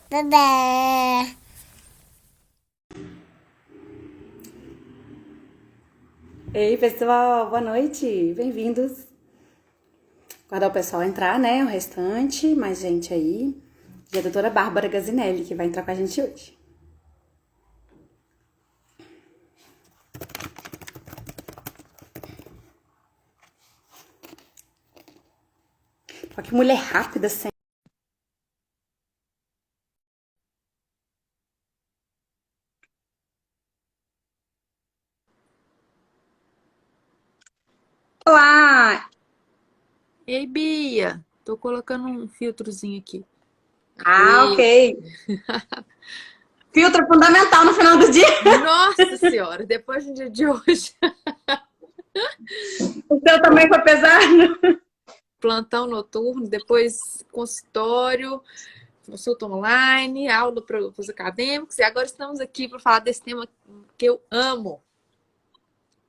Bebê. Ei, pessoal, boa noite, bem-vindos. Aguardar o pessoal entrar, né? O restante, mais gente aí. E a doutora Bárbara Gazinelli, que vai entrar com a gente hoje. Olha que mulher rápida, assim. Olá! Ei, Bia, tô colocando um filtrozinho aqui. Ok. E, Filtro fundamental no final do dia. nossa senhora, depois do dia de hoje, O seu também foi pesado? plantão noturno, depois consultório, consulta online, aula para os acadêmicos, e agora estamos aqui para falar desse tema que eu amo.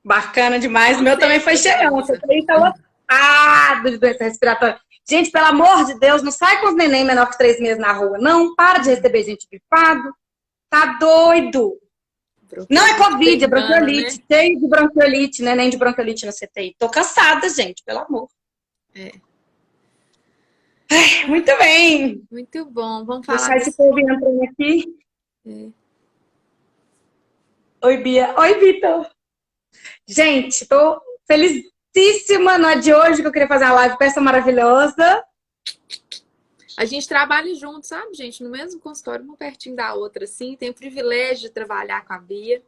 Bacana demais. O meu também foi Conceito, cheião. Você Heloísa. também tá lotado de doença respiratória. Gente, pelo amor de Deus, não sai com os neném menor que 3 meses na rua. Não, para de receber gente gripado. Tá doido. Não é Bronquiolite Covid, é pegando, né? bronquiolite. Cheio de bronquiolite, neném de bronquiolite na CTI. Tô cansada, gente, pelo amor. É, Muito bem. muito bom. Vamos falar Deixar esse desse. povo entrando aqui. É. Oi, Bia. Oi, Vitor. Gente, tô felicíssima no de hoje que eu queria fazer uma live com essa maravilhosa. A gente trabalha junto, sabe, gente? No mesmo consultório, uma pertinho da outra, assim. Tenho o privilégio de trabalhar com a Bia.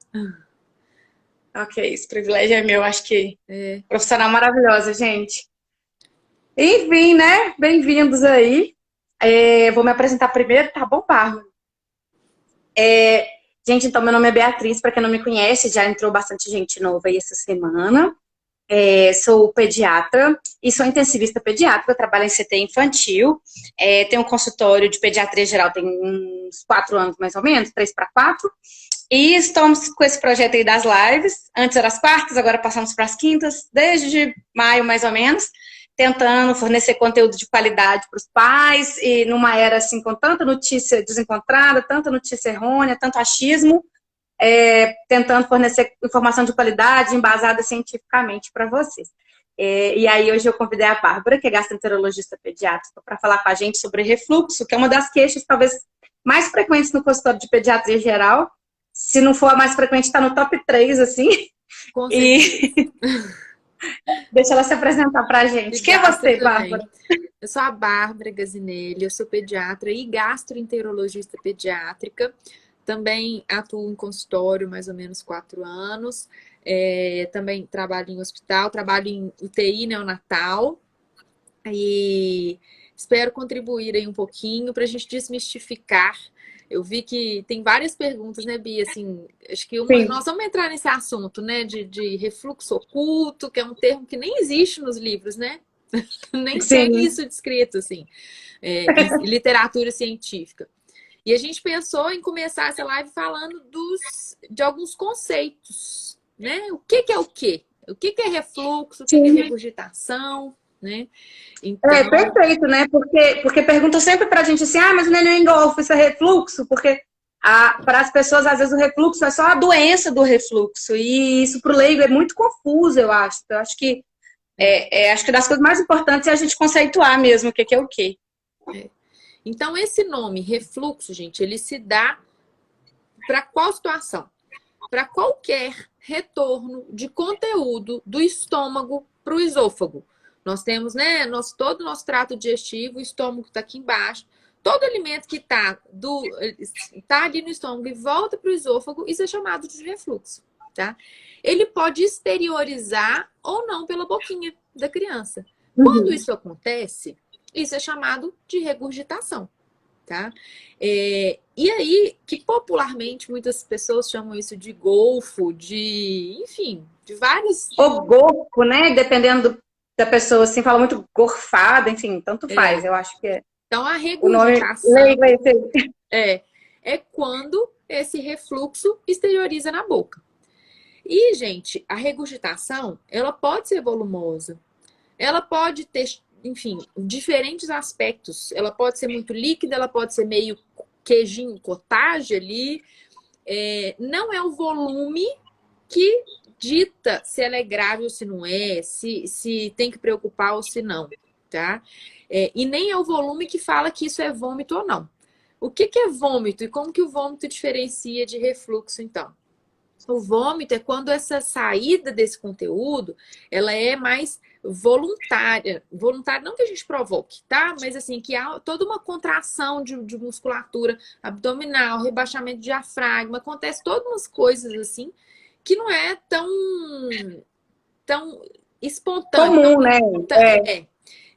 Ok, esse privilégio é meu, acho que É. profissional maravilhosa, gente. Enfim, né? Bem-vindos aí. Vou me apresentar primeiro, tá bom, Bárbara? Gente, então meu nome é Beatriz, para quem não me conhece, já entrou bastante gente nova aí essa semana. Sou pediatra e sou intensivista pediátrica, eu trabalho em CT infantil, tenho um consultório de pediatria geral tem uns 4 anos mais ou menos, 3 para 4, e estamos com esse projeto aí das lives, antes era as quartas, agora passamos para as quintas, desde maio mais ou menos, tentando fornecer conteúdo de qualidade para os pais, e numa era assim com tanta notícia desencontrada, tanta notícia errônea, tanto achismo, tentando fornecer informação de qualidade, embasada cientificamente para vocês. E aí hoje eu convidei a Bárbara, que é gastroenterologista pediátrica, para falar com a gente sobre refluxo, que é uma das queixas talvez mais frequentes no consultório de pediatria geral. Se não for a mais frequente, está no top 3, assim. Com certeza. E deixa ela se apresentar para a gente. De Quem é gastro você, também. Bárbara? Eu sou a Bárbara Gazinelli, eu sou pediatra e gastroenterologista pediátrica. Também atuo em consultório mais ou menos 4 anos. Também trabalho em hospital, trabalho em UTI neonatal. E espero contribuir aí um pouquinho para a gente desmistificar. Eu vi que tem várias perguntas, né, Bia? Assim, acho que Sim, nós vamos entrar nesse assunto, né, de refluxo oculto, que é um termo que nem existe nos livros, né? Nem tem sim. isso descrito, assim, em literatura científica. E a gente pensou em começar essa live falando de alguns conceitos, né? O que é o quê? O que é refluxo? O que é Sim. regurgitação, né? Então, Perfeito, né? Porque perguntam sempre pra gente assim, mas o neném engolfa, isso é refluxo? Porque para as pessoas, às vezes, o refluxo é só a doença do refluxo. E isso pro leigo é muito confuso, eu acho. Eu acho que acho que das coisas mais importantes é a gente conceituar mesmo o que é o quê. é. Então esse nome refluxo, gente, ele se dá para qual situação? Para qualquer retorno de conteúdo do estômago para o esôfago. Nós temos, né, todo o nosso trato digestivo, o estômago está aqui embaixo. Todo alimento que tá ali no estômago e volta para o esôfago, isso é chamado de refluxo, tá? Ele pode exteriorizar ou não pela boquinha da criança. Quando Uhum. isso acontece, isso é chamado de regurgitação, tá? E aí, que popularmente muitas pessoas chamam isso de golfo, enfim, de vários. Ou gorfo, né? Dependendo da pessoa, assim, fala muito gorfada, enfim, tanto faz. Eu acho que Então, a o nome regurgitação leigo é esse aí. é quando esse refluxo exterioriza na boca. E, gente, a regurgitação, ela pode ser volumosa, ela pode ter, enfim, diferentes aspectos. Ela pode ser muito líquida, ela pode ser meio queijinho cottage ali, não é o volume que dita se ela é grave ou se não é, se tem que preocupar ou se não, tá? E nem é o volume que fala que isso é vômito ou não. O que é vômito e como que o vômito diferencia de refluxo, então? O vômito é quando essa saída desse conteúdo, ela é mais voluntária. Voluntária não que a gente provoque, tá? Mas assim, que há toda uma contração de musculatura abdominal, rebaixamento de diafragma, acontece todas umas coisas assim que não é tão espontâneo. Comum, né?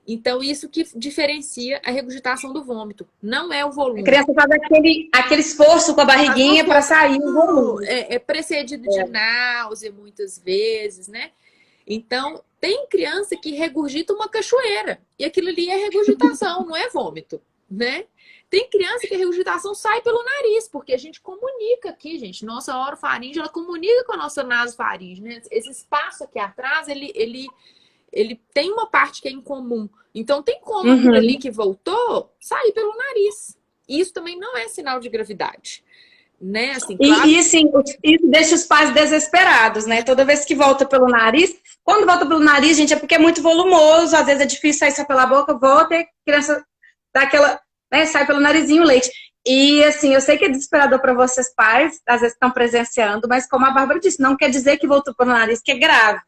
Então, isso que diferencia a regurgitação do vômito. Não é o A volume. criança faz aquele esforço com a barriguinha para sair o volume. É precedido de náusea, muitas vezes, né? Então, tem criança que regurgita uma cachoeira. E aquilo ali é regurgitação, não é vômito, né? Tem criança que a regurgitação sai pelo nariz, porque a gente comunica aqui, gente. Nossa orofaringe, ela comunica com a nossa nasofaringe, né? Esse espaço aqui atrás, ele tem uma parte que é incomum. Então, tem como aquilo ali que voltou sair pelo nariz. Isso também não é sinal de gravidade. Né? Assim, claro... E assim, isso deixa os pais desesperados, né? Toda vez que volta pelo nariz, quando volta pelo nariz, gente, é porque é muito volumoso, às vezes é difícil sair só pela boca, volta e a criança dá aquela, né, sai pelo narizinho o leite. E assim, eu sei que é desesperador para vocês pais, às vezes estão presenciando, mas como a Bárbara disse, não quer dizer que voltou pelo nariz, que é grave.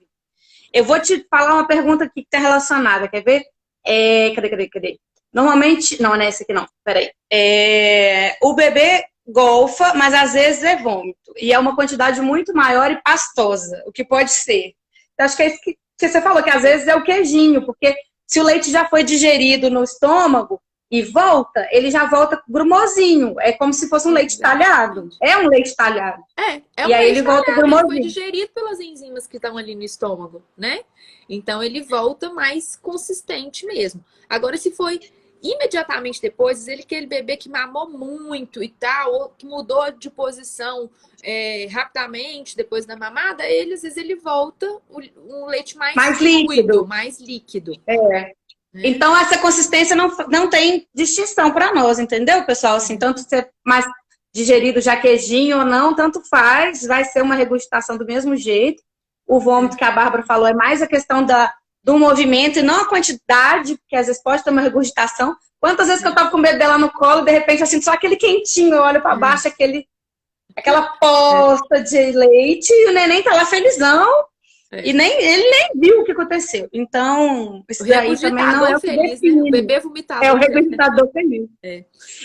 Eu vou te falar uma pergunta aqui que está relacionada, quer ver? Cadê? Normalmente, não é essa aqui não, peraí. O bebê golfa, mas às vezes é vômito. E é uma quantidade muito maior e pastosa, o que pode ser. Eu acho que é isso que você falou, que às vezes é o queijinho, porque se o leite já foi digerido no estômago e volta, ele já volta grumosinho. É como se fosse um leite talhado. É um leite talhado. É um e aí leite ele volta talhado, grumosinho. ele foi digerido pelas enzimas que estão ali no estômago, né? Então ele volta mais consistente mesmo. Agora, se foi imediatamente depois, aquele bebê que mamou muito e tal, ou que mudou de posição rapidamente depois da mamada, às vezes ele volta um leite mais líquido, mais líquido. Então, essa consistência não tem distinção para nós, entendeu, pessoal? Assim, tanto ser mais digerido já queijinho ou não, tanto faz, vai ser uma regurgitação do mesmo jeito. O vômito que a Bárbara falou é mais a questão do movimento e não a quantidade, porque às vezes pode ter uma regurgitação. Quantas vezes que eu tava com o bebê lá no colo, de repente eu sinto só aquele quentinho, eu olho para baixo, aquela poça de leite, e o neném tá lá felizão, e ele nem viu o que aconteceu. Então, isso daí também não é o que feliz, define. né? O bebê vomitado. É o regurgitador feliz.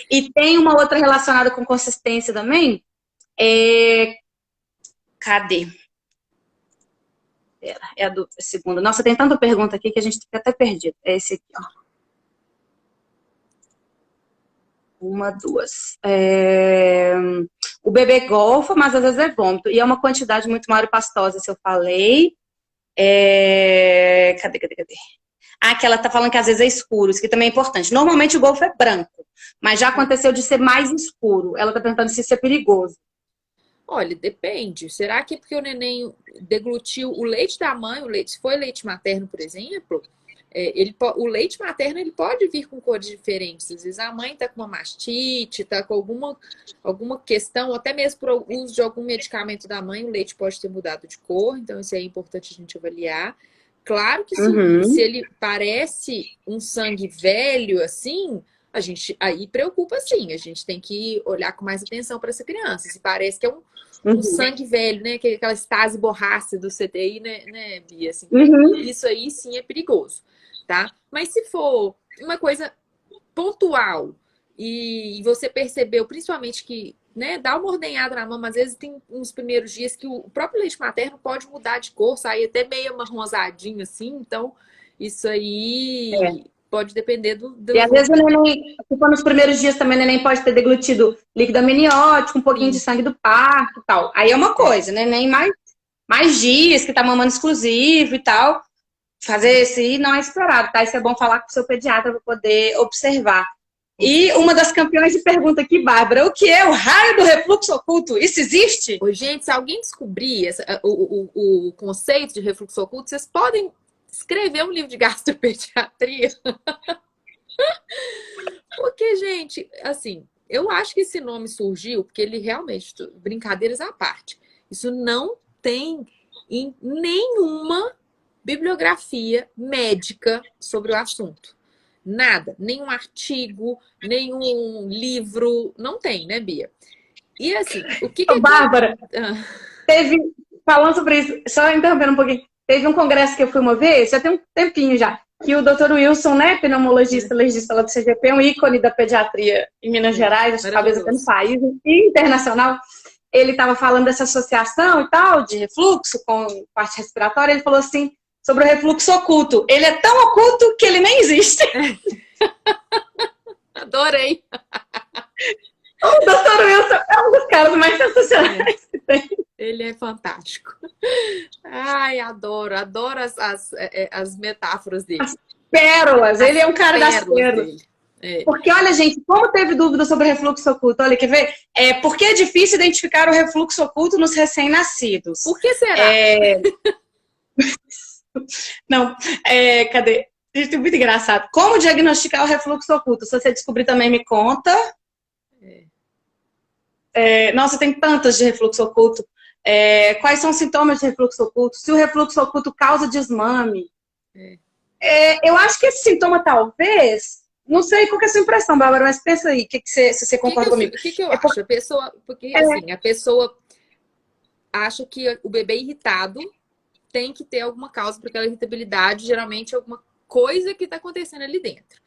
E tem uma outra relacionada com consistência também. Cadê? É a segunda. Nossa, tem tanta pergunta aqui que a gente fica até perdido. É esse aqui, ó. Uma, duas. O bebê golfa, mas às vezes é vômito. E é uma quantidade muito maior e pastosa, se eu falei. Cadê? Que ela tá falando que às vezes é escuro. Isso que também é importante. Normalmente o golfo é branco, mas já aconteceu de ser mais escuro. Ela tá perguntando se isso é perigoso. Olha, depende. Será que é porque o neném deglutiu o leite da mãe, se foi leite materno, por exemplo, o leite materno ele pode vir com cores diferentes. Às vezes a mãe está com uma mastite, está com alguma questão, até mesmo por uso de algum medicamento da mãe, o leite pode ter mudado de cor, então isso é importante a gente avaliar. Claro que se ele parece um sangue velho, assim, a gente aí preocupa sim, a gente tem que olhar com mais atenção para essa criança. Se parece que é um sangue velho, né? Aquela estase borracha do CTI, né, Bia? Assim, isso aí sim é perigoso, tá? Mas se for uma coisa pontual e você percebeu, principalmente que, né, dá uma ordenhada na mama, às vezes tem uns primeiros dias que o próprio leite materno pode mudar de cor, sair até meio marronzadinho assim, então isso aí pode depender do... E às vezes o neném, nos primeiros dias também o neném pode ter deglutido líquido amniótico, um pouquinho de sangue do parto e tal. Aí é uma coisa, né? Nem mais dias, que tá mamando exclusivo e tal. Fazer esse não é esperado, tá? Isso é bom falar com o seu pediatra para poder observar. E uma das campeões de pergunta aqui, Bárbara, o que é o raio do refluxo oculto? Isso existe? Ô, gente, se alguém descobrir o conceito de refluxo oculto, vocês podem escrever um livro de gastropediatria. Porque, gente, assim, eu acho que esse nome surgiu porque ele realmente, brincadeiras à parte, isso não tem em nenhuma bibliografia médica sobre o assunto. Nada, nenhum artigo, nenhum livro, não tem, né, Bia? E assim, o que que Bárbara, teve, falando sobre isso, só interrompendo um pouquinho, teve um congresso que eu fui uma vez, já tem um tempinho já, que o Dr. Wilson, né, pneumologista, legista lá do CGP, um ícone da pediatria em Minas Gerais, acho que talvez até no país, e internacional, ele estava falando dessa associação e tal, de refluxo com parte respiratória, ele falou assim, sobre o refluxo oculto. Ele é tão oculto que ele nem existe. Adorei. O Dr. Wilson é um dos caras mais sensacionais que tem. Ele é fantástico. Ai, adoro as metáforas dele. As pérolas, ele é um cara das pérolas. É. Porque, olha, gente, como teve dúvida sobre o refluxo oculto? Olha, quer ver? Porque é difícil identificar o refluxo oculto nos recém-nascidos. Por que será? Não, cadê? Isso é muito engraçado. Como diagnosticar o refluxo oculto? Se você descobrir também, me conta. Nossa, tem tantas de refluxo oculto. Quais são os sintomas de refluxo oculto? Se o refluxo oculto causa desmame. Eu acho que esse sintoma, talvez... Não sei qual que é a sua impressão, Bárbara, mas pensa aí, se você concorda comigo. O que eu acho? A pessoa, porque assim, a pessoa acha que o bebê irritado tem que ter alguma causa para aquela irritabilidade, geralmente alguma coisa que está acontecendo ali dentro.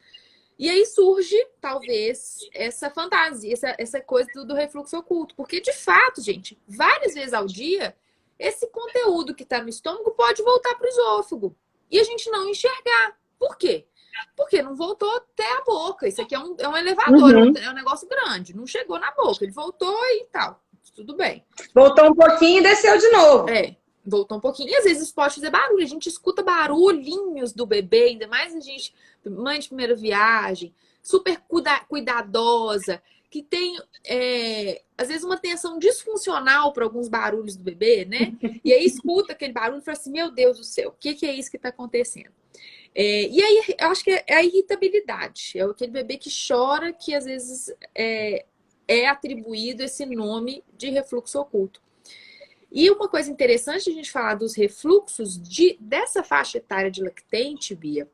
E aí surge, talvez, essa fantasia, essa coisa do refluxo oculto. Porque, de fato, gente, várias vezes ao dia, esse conteúdo que está no estômago pode voltar para o esôfago. E a gente não enxergar. Por quê? Porque não voltou até a boca. Isso aqui é um elevador, é um negócio grande. Não chegou na boca. Ele voltou e tal. Tudo bem. Voltou um pouquinho e desceu de novo. Voltou um pouquinho. E às vezes pode fazer barulho. A gente escuta barulhinhos do bebê, ainda mais a gente, mãe de primeira viagem, super cuidadosa, que tem, às vezes, uma atenção disfuncional para alguns barulhos do bebê, né? E aí escuta aquele barulho e fala assim, meu Deus do céu, o que é isso que está acontecendo? E aí, eu acho que é a irritabilidade. É aquele bebê que chora, que às vezes é atribuído esse nome de refluxo oculto. E uma coisa interessante a gente falar dos refluxos dessa faixa etária de lactente, Bia,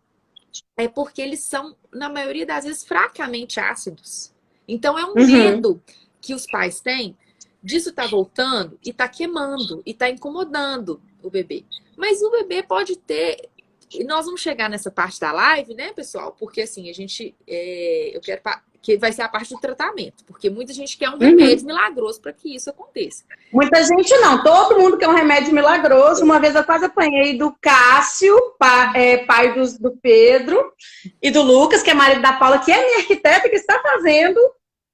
é porque eles são, na maioria das vezes, fracamente ácidos. Então, é um medo que os pais têm disso tá voltando e tá queimando e tá incomodando o bebê. Mas o bebê pode ter... E nós vamos chegar nessa parte da live, né, pessoal? Porque, assim, eu quero que vai ser a parte do tratamento. Porque muita gente quer um remédio milagroso para que isso aconteça. Muita gente não. Todo mundo quer um remédio milagroso. Uma vez eu quase apanhei do Cássio, pai do Pedro, e do Lucas, que é marido da Paula, que é minha arquiteta, que está fazendo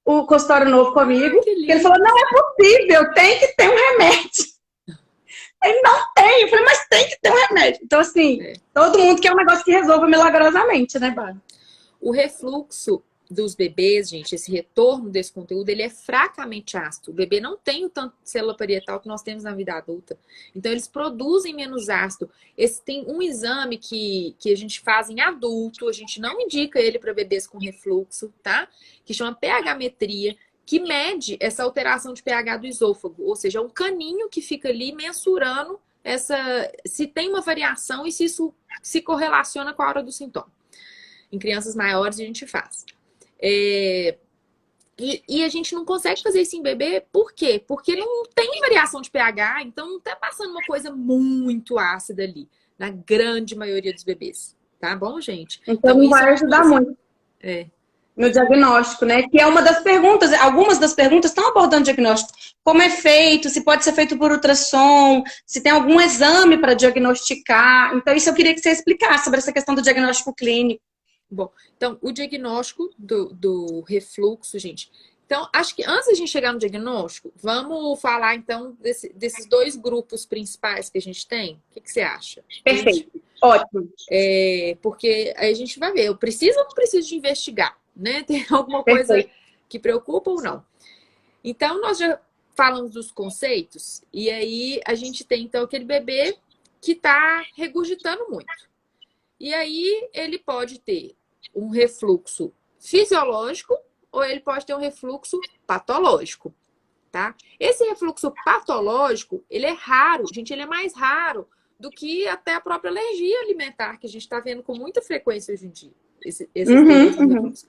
o consultório novo comigo. Ele falou, não é possível, tem que ter um remédio. Ele não tem. Eu falei, mas tem que ter um remédio. Então, assim, todo mundo quer um negócio que resolva milagrosamente, né, Bárbara? O refluxo dos bebês, gente, esse retorno desse conteúdo, ele é fracamente ácido. O bebê não tem o tanto de célula parietal que nós temos na vida adulta. Então, eles produzem menos ácido. Tem um exame que a gente faz em adulto, a gente não indica ele para bebês com refluxo, tá? Que chama pH-metria, que mede essa alteração de pH do esôfago. Ou seja, é um caninho que fica ali mensurando se tem uma variação e se isso se correlaciona com a hora do sintoma. Em crianças maiores, a gente faz. E a gente não consegue fazer isso em bebê, por quê? Porque não tem variação de pH, então não tá passando uma coisa muito ácida ali, na grande maioria dos bebês. Tá bom, gente? Então não vai ajudar muito. No diagnóstico, né? Que é uma das perguntas, algumas das perguntas estão abordando o diagnóstico. Como é feito, se pode ser feito por ultrassom, se tem algum exame para diagnosticar. Então, isso eu queria que você explicasse sobre essa questão do diagnóstico clínico. Bom, então, o diagnóstico do refluxo, gente. Então, acho que antes de a gente chegar no diagnóstico, vamos falar, então, desses dois grupos principais que a gente tem. O que você acha? Perfeito. Ótimo. Porque aí a gente vai ver, eu preciso ou não preciso de investigar? Né? Tem alguma coisa que preocupa ou não? Então, nós já falamos dos conceitos, e aí a gente tem, então, aquele bebê que está regurgitando muito. E aí ele pode ter um refluxo fisiológico ou ele pode ter um refluxo patológico, tá? Esse refluxo patológico, ele é raro, gente, ele é mais raro do que até a própria alergia alimentar, que a gente está vendo com muita frequência hoje em dia, esses refluxos.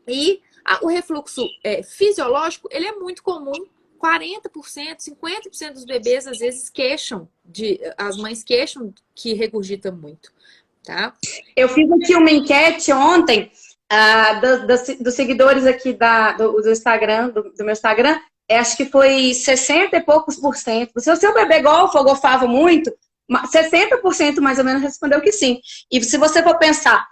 E o refluxo fisiológico, ele é muito comum. 40%, 50% dos bebês às vezes queixam, as mães queixam que regurgita muito, tá? Eu fiz aqui uma enquete ontem dos seguidores aqui do Instagram, do meu Instagram, acho que foi 60 e poucos por cento. Se o seu bebê golfa ou golfava muito, 60% mais ou menos respondeu que sim. E se você for pensar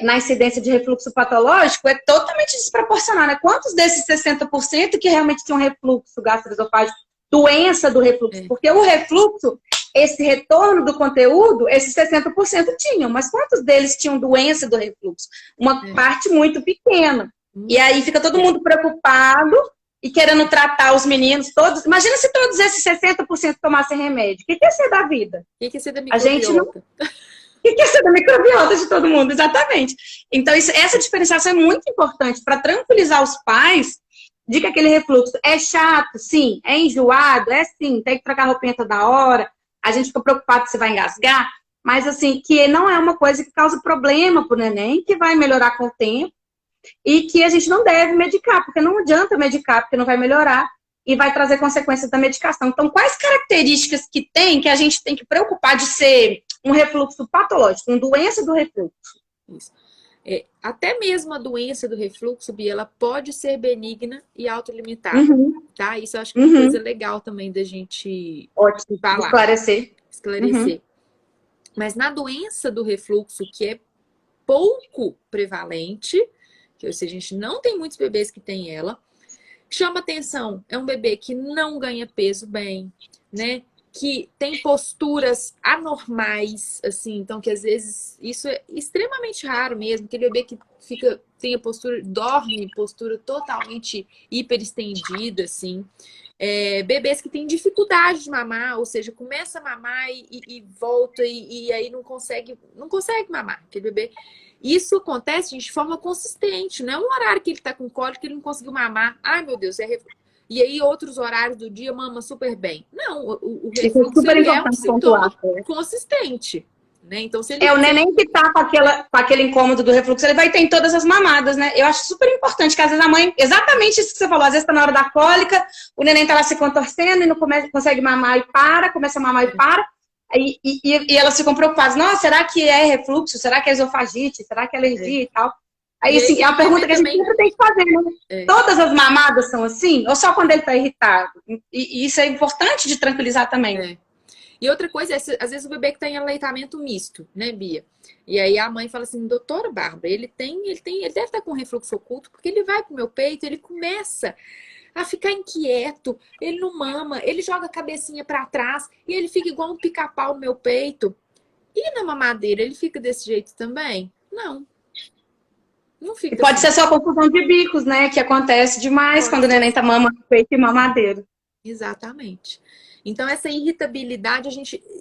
na incidência de refluxo patológico, é totalmente desproporcional, né? Quantos desses 60% que realmente tinham refluxo gastroesofágico, doença do refluxo? Porque o refluxo, esse retorno do conteúdo, esses 60% tinham, mas quantos deles tinham doença do refluxo? Uma parte muito pequena. E aí fica todo mundo preocupado e querendo tratar os meninos todos. Imagina se todos esses 60% tomassem remédio. O que ia ser da vida? O que ia ser da microbiota? O que é ser da microbiota de todo mundo? Exatamente. Então, essa diferenciação é muito importante para tranquilizar os pais de que aquele refluxo é chato, sim, é enjoado, sim, tem que trocar a roupinha toda hora, a gente fica preocupado se vai engasgar, mas assim, que não é uma coisa que causa problema para o neném, que vai melhorar com o tempo e que a gente não deve medicar, porque não adianta medicar, porque não vai melhorar e vai trazer consequências da medicação. Então, quais características que tem que a gente tem que preocupar de ser um refluxo patológico, uma doença do refluxo? Isso. Até mesmo a doença do refluxo, Bia, ela pode ser benigna e autolimitada, tá? Isso eu acho que é uma coisa legal também da gente falar. Esclarecer. Mas na doença do refluxo, que é pouco prevalente, ou seja, a gente não tem muitos bebês que têm ela, chama atenção, é um bebê que não ganha peso bem, né? Que tem posturas anormais, assim, então que às vezes isso é extremamente raro mesmo, aquele bebê que tem a postura, dorme em postura totalmente hiperestendida, assim. Bebês que têm dificuldade de mamar, ou seja, começa a mamar e volta e aí não consegue mamar, aquele bebê. Isso acontece, gente, de forma consistente, não é um horário que ele tá com cólica que ele não conseguiu mamar. Ai, meu Deus, e aí outros horários do dia mama super bem. Não, o refluxo é um sintoma consistente, né? Então, se ele o neném que tá com aquele incômodo do refluxo, ele vai ter em todas as mamadas, né? Eu acho super importante que às vezes a mãe, exatamente isso que você falou, às vezes tá na hora da cólica, o neném tá lá se contorcendo e não consegue mamar e para, começa a mamar e para. E elas ficam preocupadas, nossa, será que é refluxo? Será que é esofagite? Será que é alergia e tal? Aí, assim, é uma pergunta que a gente sempre tem que fazer, né? Todas as mamadas são assim? Ou só quando ele tá irritado? E isso é importante de tranquilizar também. E outra coisa, às vezes o bebê que tem aleitamento misto, né, Bia? E aí a mãe fala assim, doutora Bárbara, ele deve estar com refluxo oculto, porque ele vai pro meu peito, ele começa a ficar inquieto, ele não mama, ele joga a cabecinha para trás e ele fica igual um pica-pau no meu peito. E na mamadeira, ele fica desse jeito também? Não. Não fica. E pode ser só confusão de bicos, né? Que acontece demais quando o neném tá mamando peito e mamadeira. Exatamente. Então, essa irritabilidade,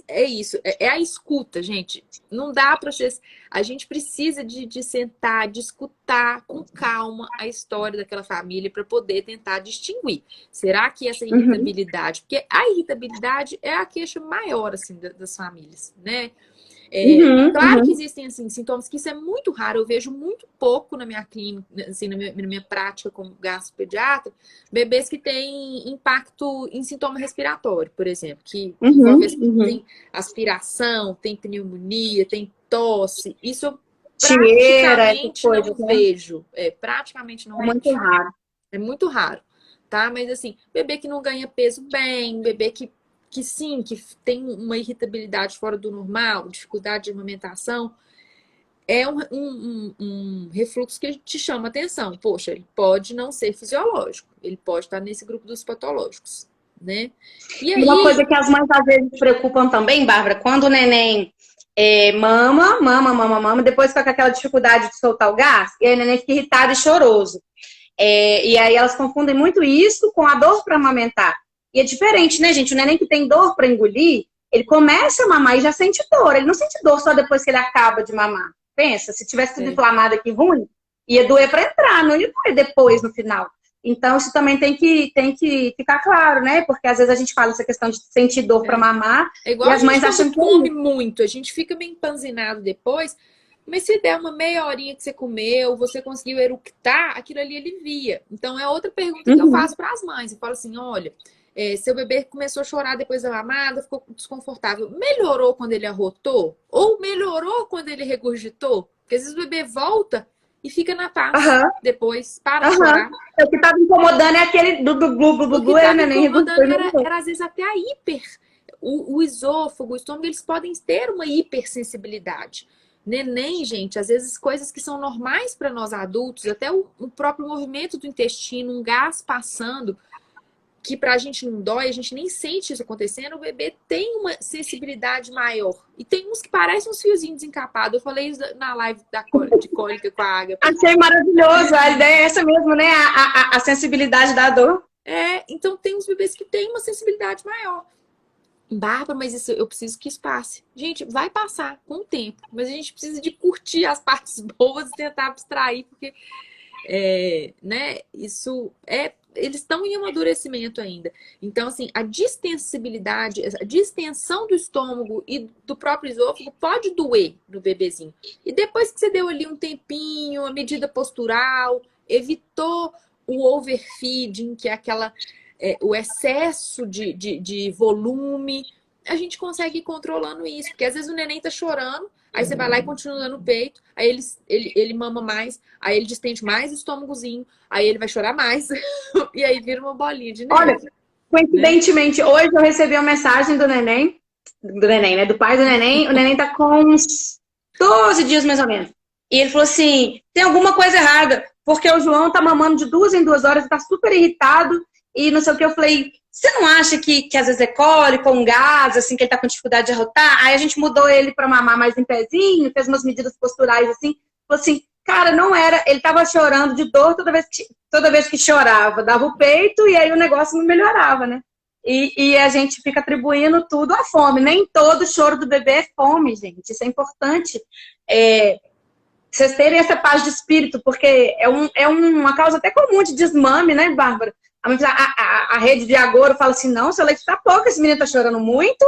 é isso, é a escuta, gente. Não dá para vocês. A gente precisa de sentar, de escutar com calma a história daquela família para poder tentar distinguir. Será que essa irritabilidade, porque a irritabilidade é a queixa maior, assim, das famílias, né? Claro que existem assim, sintomas que isso é muito raro, eu vejo muito pouco na minha clínica, assim, na minha prática como gastropediatra, bebês que têm impacto em sintoma respiratório, por exemplo, que tem aspiração, tem pneumonia, tem tosse, isso eu praticamente não vejo. Praticamente não vejo. Muito raro. É muito raro, tá? Mas assim, bebê que não ganha peso bem, bebê que sim, que tem uma irritabilidade fora do normal, dificuldade de amamentação, é um refluxo que te chama atenção. Poxa, ele pode não ser fisiológico, ele pode estar nesse grupo dos patológicos, né? E aí... Uma coisa que as mães às vezes se preocupam também, Bárbara, quando o neném mama, depois fica com aquela dificuldade de soltar o gás, e aí o neném fica irritado e choroso. E aí elas confundem muito isso com a dor para amamentar. E é diferente, né, gente? O neném que tem dor para engolir, ele começa a mamar e já sente dor. Ele não sente dor só depois que ele acaba de mamar. Pensa, se tivesse sido inflamado aqui ruim, Ia doer para entrar, não ia doer depois, no final. Então, isso também tem que ficar claro, né? Porque às vezes a gente fala essa questão de sentir dor para mamar, É igual e as mães acham quando que come muito, a gente fica meio empanzinado depois, mas se der uma meia horinha que você comeu, você conseguiu eructar, aquilo ali alivia. Então, é outra pergunta que eu faço para as mães. Eu falo assim, olha, seu bebê começou a chorar depois da mamada, ficou desconfortável. Melhorou quando ele arrotou? Ou melhorou quando ele regurgitou? Porque às vezes o bebê volta e fica na paz. Depois, para de chorar. O que estava incomodando é aquele do glu, O que estava incomodando era, às vezes, até a hiper. O esôfago, o estômago, eles podem ter uma hipersensibilidade. Neném, gente, às vezes coisas que são normais para nós adultos, até o próprio movimento do intestino, um gás passando, que pra gente não dói, a gente nem sente isso acontecendo, o bebê tem uma sensibilidade maior. E tem uns que parecem uns fiozinhos desencapados. Eu falei isso na live de cólica com a Ágata. Achei maravilhoso, a ideia é essa mesmo, né? A sensibilidade da dor. Então tem uns bebês que têm uma sensibilidade maior. Bárbara, mas isso, eu preciso que isso passe. Gente, vai passar com o tempo, mas a gente precisa de curtir as partes boas e tentar abstrair, porque né, isso eles estão em amadurecimento ainda. Então, assim, a distensibilidade, a distensão do estômago e do próprio esôfago pode doer no bebezinho. E depois que você deu ali um tempinho, a medida postural, evitou o overfeeding, que é o excesso de volume, a gente consegue ir controlando isso. Porque às vezes o neném tá chorando, aí você vai lá e continua dando peito, aí ele mama mais, aí ele distende mais o estômagozinho, aí ele vai chorar mais, e aí vira uma bolinha de neve. Olha, coincidentemente, hoje eu recebi uma mensagem do neném, né? Do pai do neném. O neném tá com uns 12 dias mais ou menos. E ele falou assim: tem alguma coisa errada, porque o João tá mamando de 2 em 2 horas, tá super irritado, e não sei o que. Eu falei: você não acha que às vezes é cólico, um gás, assim, que ele tá com dificuldade de arrotar? Aí a gente mudou ele pra mamar mais em pezinho, fez umas medidas posturais, assim. Falou assim, cara, não era. Ele tava chorando de dor toda vez que chorava, dava o peito e aí o negócio não melhorava, né? E a gente fica atribuindo tudo à fome. Nem todo choro do bebê é fome, gente. Isso é importante. Vocês terem essa paz de espírito, porque é uma causa até comum de desmame, né, Bárbara? A rede de agouro fala assim, não, seu leite tá pouco, esse menino tá chorando muito,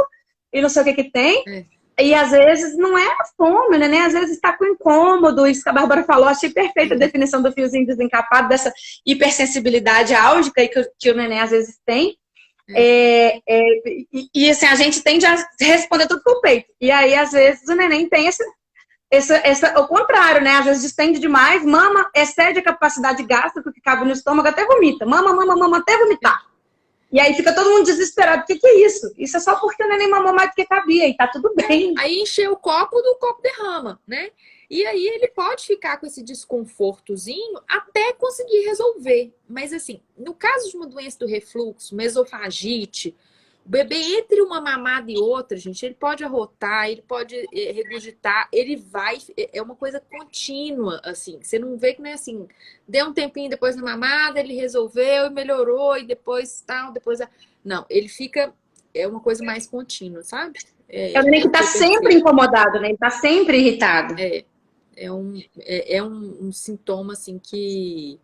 e não sei o que tem. E às vezes não é a fome, né? Às vezes está com incômodo, isso que a Bárbara falou, achei perfeita a definição do fiozinho desencapado, dessa hipersensibilidade álgica que o neném às vezes tem. E assim, a gente tende a responder tudo com o peito. E aí, às vezes, o neném tem o contrário, né? Às vezes distende demais, mama, excede a capacidade gástrica que cabe no estômago, até vomita. Mama, até vomitar. E aí fica todo mundo desesperado. O que é isso? Isso é só porque o neném mamou mais do que cabia e tá tudo bem. Aí encheu o copo, do copo derrama, né? E aí ele pode ficar com esse desconfortozinho até conseguir resolver. Mas assim, no caso de uma doença do refluxo, uma esofagite, o bebê entre uma mamada e outra, gente, ele pode arrotar, ele pode regurgitar, ele vai... É uma coisa contínua, assim. Você não vê que não é assim, deu um tempinho depois da mamada, ele resolveu e melhorou, e depois tal, depois... Não, ele fica... É uma coisa mais contínua, sabe? É o neném que tá sempre incomodado, né? Ele tá sempre irritado. É um sintoma, assim, que...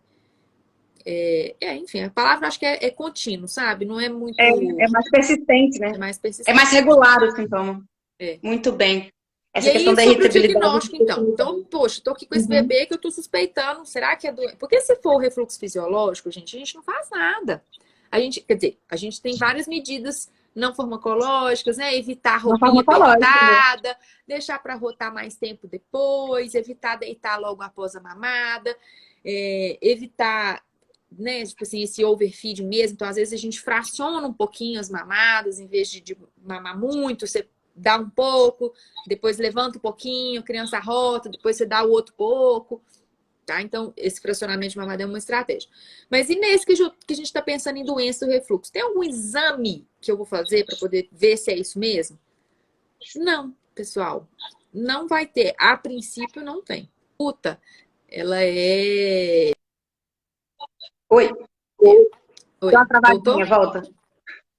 enfim, a palavra acho que é contínuo, sabe? Não é muito... É mais persistente, né? É mais persistente. É mais regular o sintoma. Muito bem. Essa questão da irritabilidade. Sobre o diagnóstico, então, poxa, tô aqui com esse bebê que eu tô suspeitando, será que é doença? Porque se for refluxo fisiológico, gente, a gente não faz nada. Quer dizer, a gente tem várias medidas não farmacológicas, né? Evitar roupinha apertada, deixar para rotar mais tempo depois, evitar deitar logo após a mamada, evitar, né, tipo assim, esse overfeeding mesmo. Então, às vezes, a gente fraciona um pouquinho as mamadas, em vez de mamar muito, você dá um pouco, depois levanta um pouquinho, a criança rota, depois você dá o outro pouco. Tá? Então, esse fracionamento de mamada é uma estratégia. Mas e nesse que a gente está pensando em doença do refluxo? Tem algum exame que eu vou fazer para poder ver se é isso mesmo? Não, pessoal. Não vai ter. A princípio, não tem. Puta, ela é... Oi. Oi. Dá uma travadinha, volta.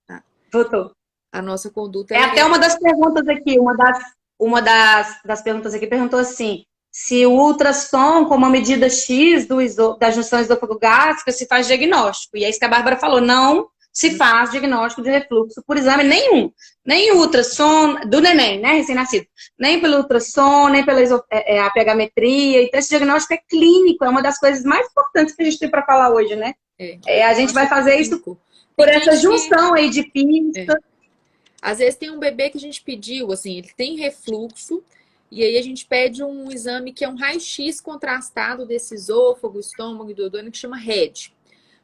Tá. Voltou. A nossa conduta... Até uma das perguntas aqui, uma das perguntas aqui perguntou assim... se o ultrassom, com uma medida X da junção esôfago-gástrica, se faz diagnóstico. E é isso que a Bárbara falou, não se faz diagnóstico de refluxo por exame nenhum. Nem o ultrassom do neném, né, recém-nascido. Nem pelo ultrassom, nem pela a pH-metria. Então, esse diagnóstico é clínico, é uma das coisas mais importantes que a gente tem para falar hoje, né? A gente vai fazer isso por essa junção aí de pista. Às vezes tem um bebê que a gente pediu, assim, ele tem refluxo, e aí a gente pede um exame que é um raio-x contrastado desse esôfago, estômago e duodeno, que chama RED,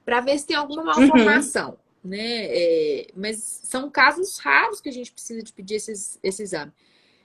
para ver se tem alguma malformação, né? Mas são casos raros que a gente precisa de pedir esse exame.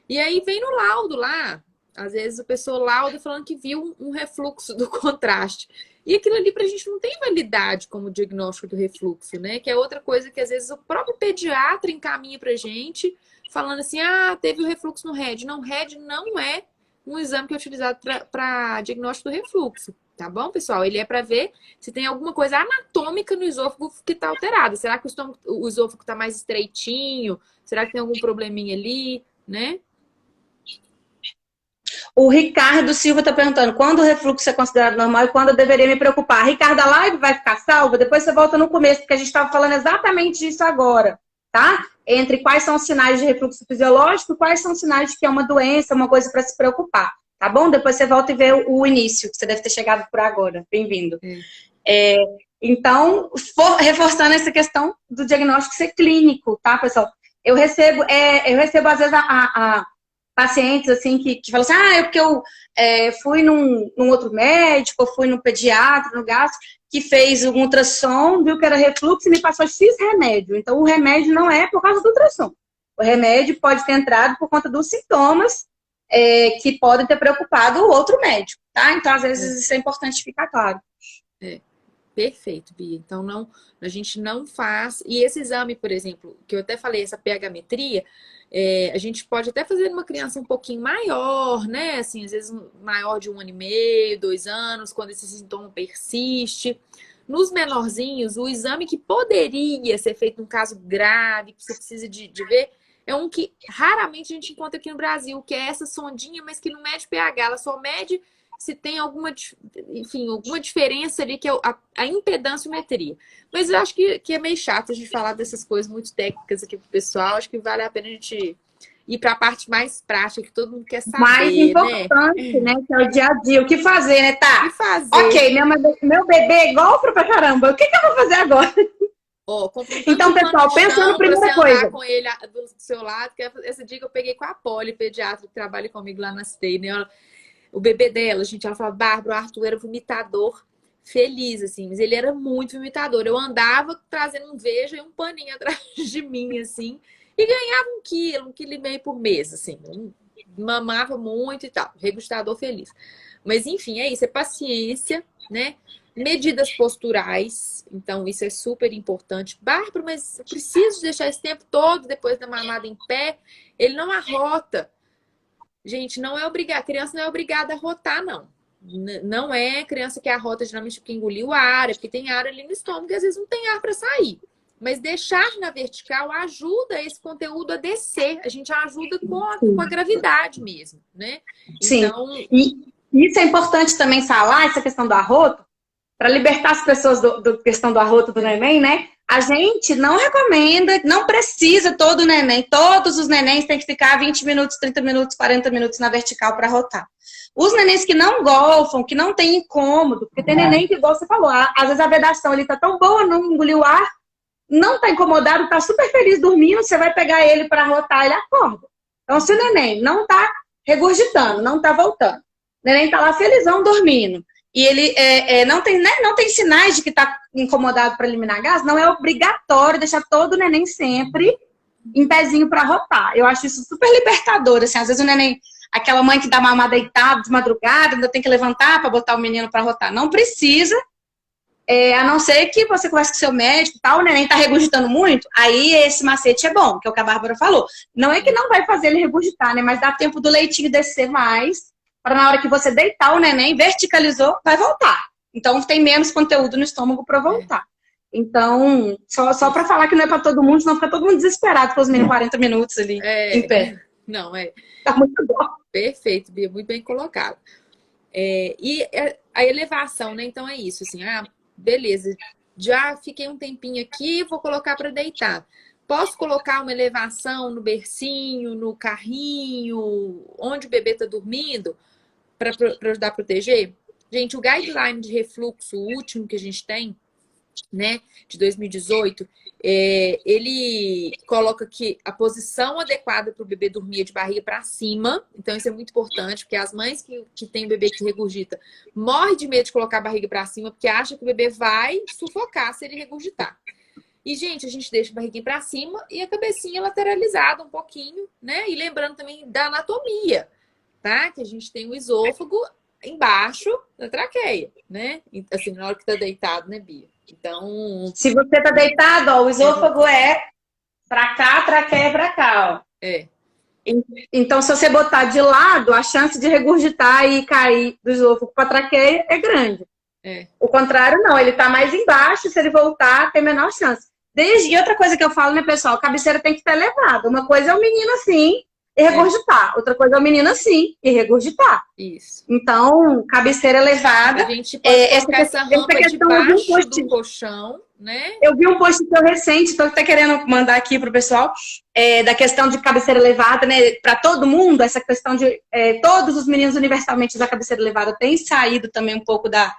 E aí vem no laudo lá, às vezes a pessoa lauda falando que viu um refluxo do contraste. E aquilo ali pra gente não tem validade como diagnóstico do refluxo, né? Que é outra coisa que às vezes o próprio pediatra encaminha pra gente, falando assim, teve o refluxo no RED. Não, RED não é um exame que é utilizado para diagnóstico do refluxo, tá bom, pessoal? Ele é para ver se tem alguma coisa anatômica no esôfago que tá alterada. Será que o esôfago tá mais estreitinho? Será que tem algum probleminha ali, né? O Ricardo Silva está perguntando quando o refluxo é considerado normal e quando eu deveria me preocupar. Ricardo, a live vai ficar salva? Depois você volta no começo, porque a gente estava falando exatamente disso agora, tá? Entre quais são os sinais de refluxo fisiológico e quais são os sinais de que é uma doença, uma coisa para se preocupar, tá bom? Depois você volta e vê o início, que você deve ter chegado por agora. Bem-vindo. Então, reforçando essa questão do diagnóstico ser clínico, tá, pessoal? Eu recebo às vezes, pacientes assim que falam assim, é porque eu fui num outro médico, ou fui num pediatra, no gastro, que fez um ultrassom, viu que era refluxo e me passou X remédio. Então, o remédio não é por causa do ultrassom. O remédio pode ter entrado por conta dos sintomas que podem ter preocupado o outro médico, tá? Então, às vezes, isso é importante ficar claro. Perfeito, Bia. Então, a gente não faz... E esse exame, por exemplo, que eu até falei, essa pH-metria, a gente pode até fazer numa criança um pouquinho maior, né? Assim, às vezes maior de 1 ano e meio, 2 anos, quando esse sintoma persiste. Nos menorzinhos, o exame que poderia ser feito num caso grave, que você precisa de ver, é um que raramente a gente encontra aqui no Brasil, que é essa sondinha, mas que não mede pH, ela só mede se tem alguma diferença ali, que é a impedânciometria. Mas eu acho que é meio chato a gente falar dessas coisas muito técnicas aqui pro pessoal. Acho que vale a pena a gente ir para a parte mais prática, que todo mundo quer saber, mais importante, né? Que é o dia a dia. O que fazer, né, tá? O que fazer? Ok, meu bebê é golfo pra caramba. O que eu vou fazer agora? Então, pessoal, pensando primeira coisa. Com ele do seu lado, que essa dica eu peguei com a Poli, pediatra, que trabalha comigo lá na Stay, né? O bebê dela, gente, ela fala, Bárbara, o Arthur era vomitador feliz, assim, mas ele era muito vomitador. Eu andava trazendo um Veja e um paninho atrás de mim, assim, e ganhava 1 quilo e meio por mês, assim. Mamava muito e tal, regustador feliz. Mas, enfim, é isso, é paciência, né? Medidas posturais, então isso é super importante. Bárbara, mas eu preciso deixar esse tempo todo depois da mamada em pé? Ele não arrota. Gente, não é obrigada, a criança não é obrigada a rotar, não. Não é criança que arrota geralmente porque engoliu ar, porque tem ar ali no estômago e às vezes não tem ar para sair. Mas deixar na vertical ajuda esse conteúdo a descer. A gente ajuda com a gravidade mesmo, né? Sim. Então... E isso é importante também falar, essa questão do arroto, para libertar as pessoas da questão do arroto do neném, né? A gente não recomenda, não precisa todo neném, todos os nenéns têm que ficar 20 minutos, 30 minutos, 40 minutos na vertical para rotar. Os nenéns que não golfam, que não tem incômodo, porque tem neném que, igual você falou, às vezes a vedação ele tá tão boa, não engoliu ar, não tá incomodado, tá super feliz dormindo, você vai pegar ele para rotar, ele acorda. Então, se o neném não tá regurgitando, não tá voltando, o neném tá lá felizão dormindo, e ele não tem sinais de que está incomodado para eliminar gás, não é obrigatório deixar todo o neném sempre em pezinho para rotar. Eu acho isso super libertador. Assim, às vezes o neném, aquela mãe que dá mamar deitado de madrugada, ainda tem que levantar para botar o menino para rotar. Não precisa, a não ser que você converse com seu médico e tal, o neném está regurgitando muito, aí esse macete é bom, que é o que a Bárbara falou. Não é que não vai fazer ele regurgitar, né? Mas dá tempo do leitinho descer mais, para na hora que você deitar o neném, verticalizou, vai voltar. Então, tem menos conteúdo no estômago para voltar. Então, só para falar que não é para todo mundo, senão fica todo mundo desesperado com os meninos 40 minutos ali em pé. Não, Tá muito bom. Perfeito, Bia, muito bem colocado. E a elevação, né? Então é isso, assim, beleza, já fiquei um tempinho aqui, vou colocar para deitar. Posso colocar uma elevação no bercinho, no carrinho, onde o bebê está dormindo, para ajudar a proteger? Gente, o guideline de refluxo último que a gente tem, né, de 2018, ele coloca que a posição adequada para o bebê dormir é de barriga para cima. Então isso é muito importante, porque as mães que têm bebê que regurgita morrem de medo de colocar a barriga para cima, porque acha que o bebê vai sufocar se ele regurgitar. E, gente, a gente deixa a barriguinha para cima e a cabecinha lateralizada um pouquinho, né? E lembrando também da anatomia, tá? Que a gente tem o esôfago embaixo da traqueia, né? Assim, na hora que tá deitado, né, Bia? Então... Se você tá deitado, ó, o esôfago é pra cá, a traqueia é pra cá, ó. Então, se você botar de lado, a chance de regurgitar e cair do esôfago pra traqueia é grande. O contrário, não. Ele tá mais embaixo, se ele voltar, tem menor chance. E outra coisa que eu falo, né, pessoal? A cabeceira tem que estar elevada. Uma coisa é o menino assim e regurgitar. Outra coisa é o menino assim e regurgitar. Isso. Então, cabeceira elevada. A gente pode colocar essa rampa debaixo do colchão, né? Eu vi um post seu recente, estou até querendo mandar aqui pro pessoal, da questão de cabeceira elevada, né? Para todo mundo, essa questão de todos os meninos universalmente da cabeceira elevada tem saído também um pouco da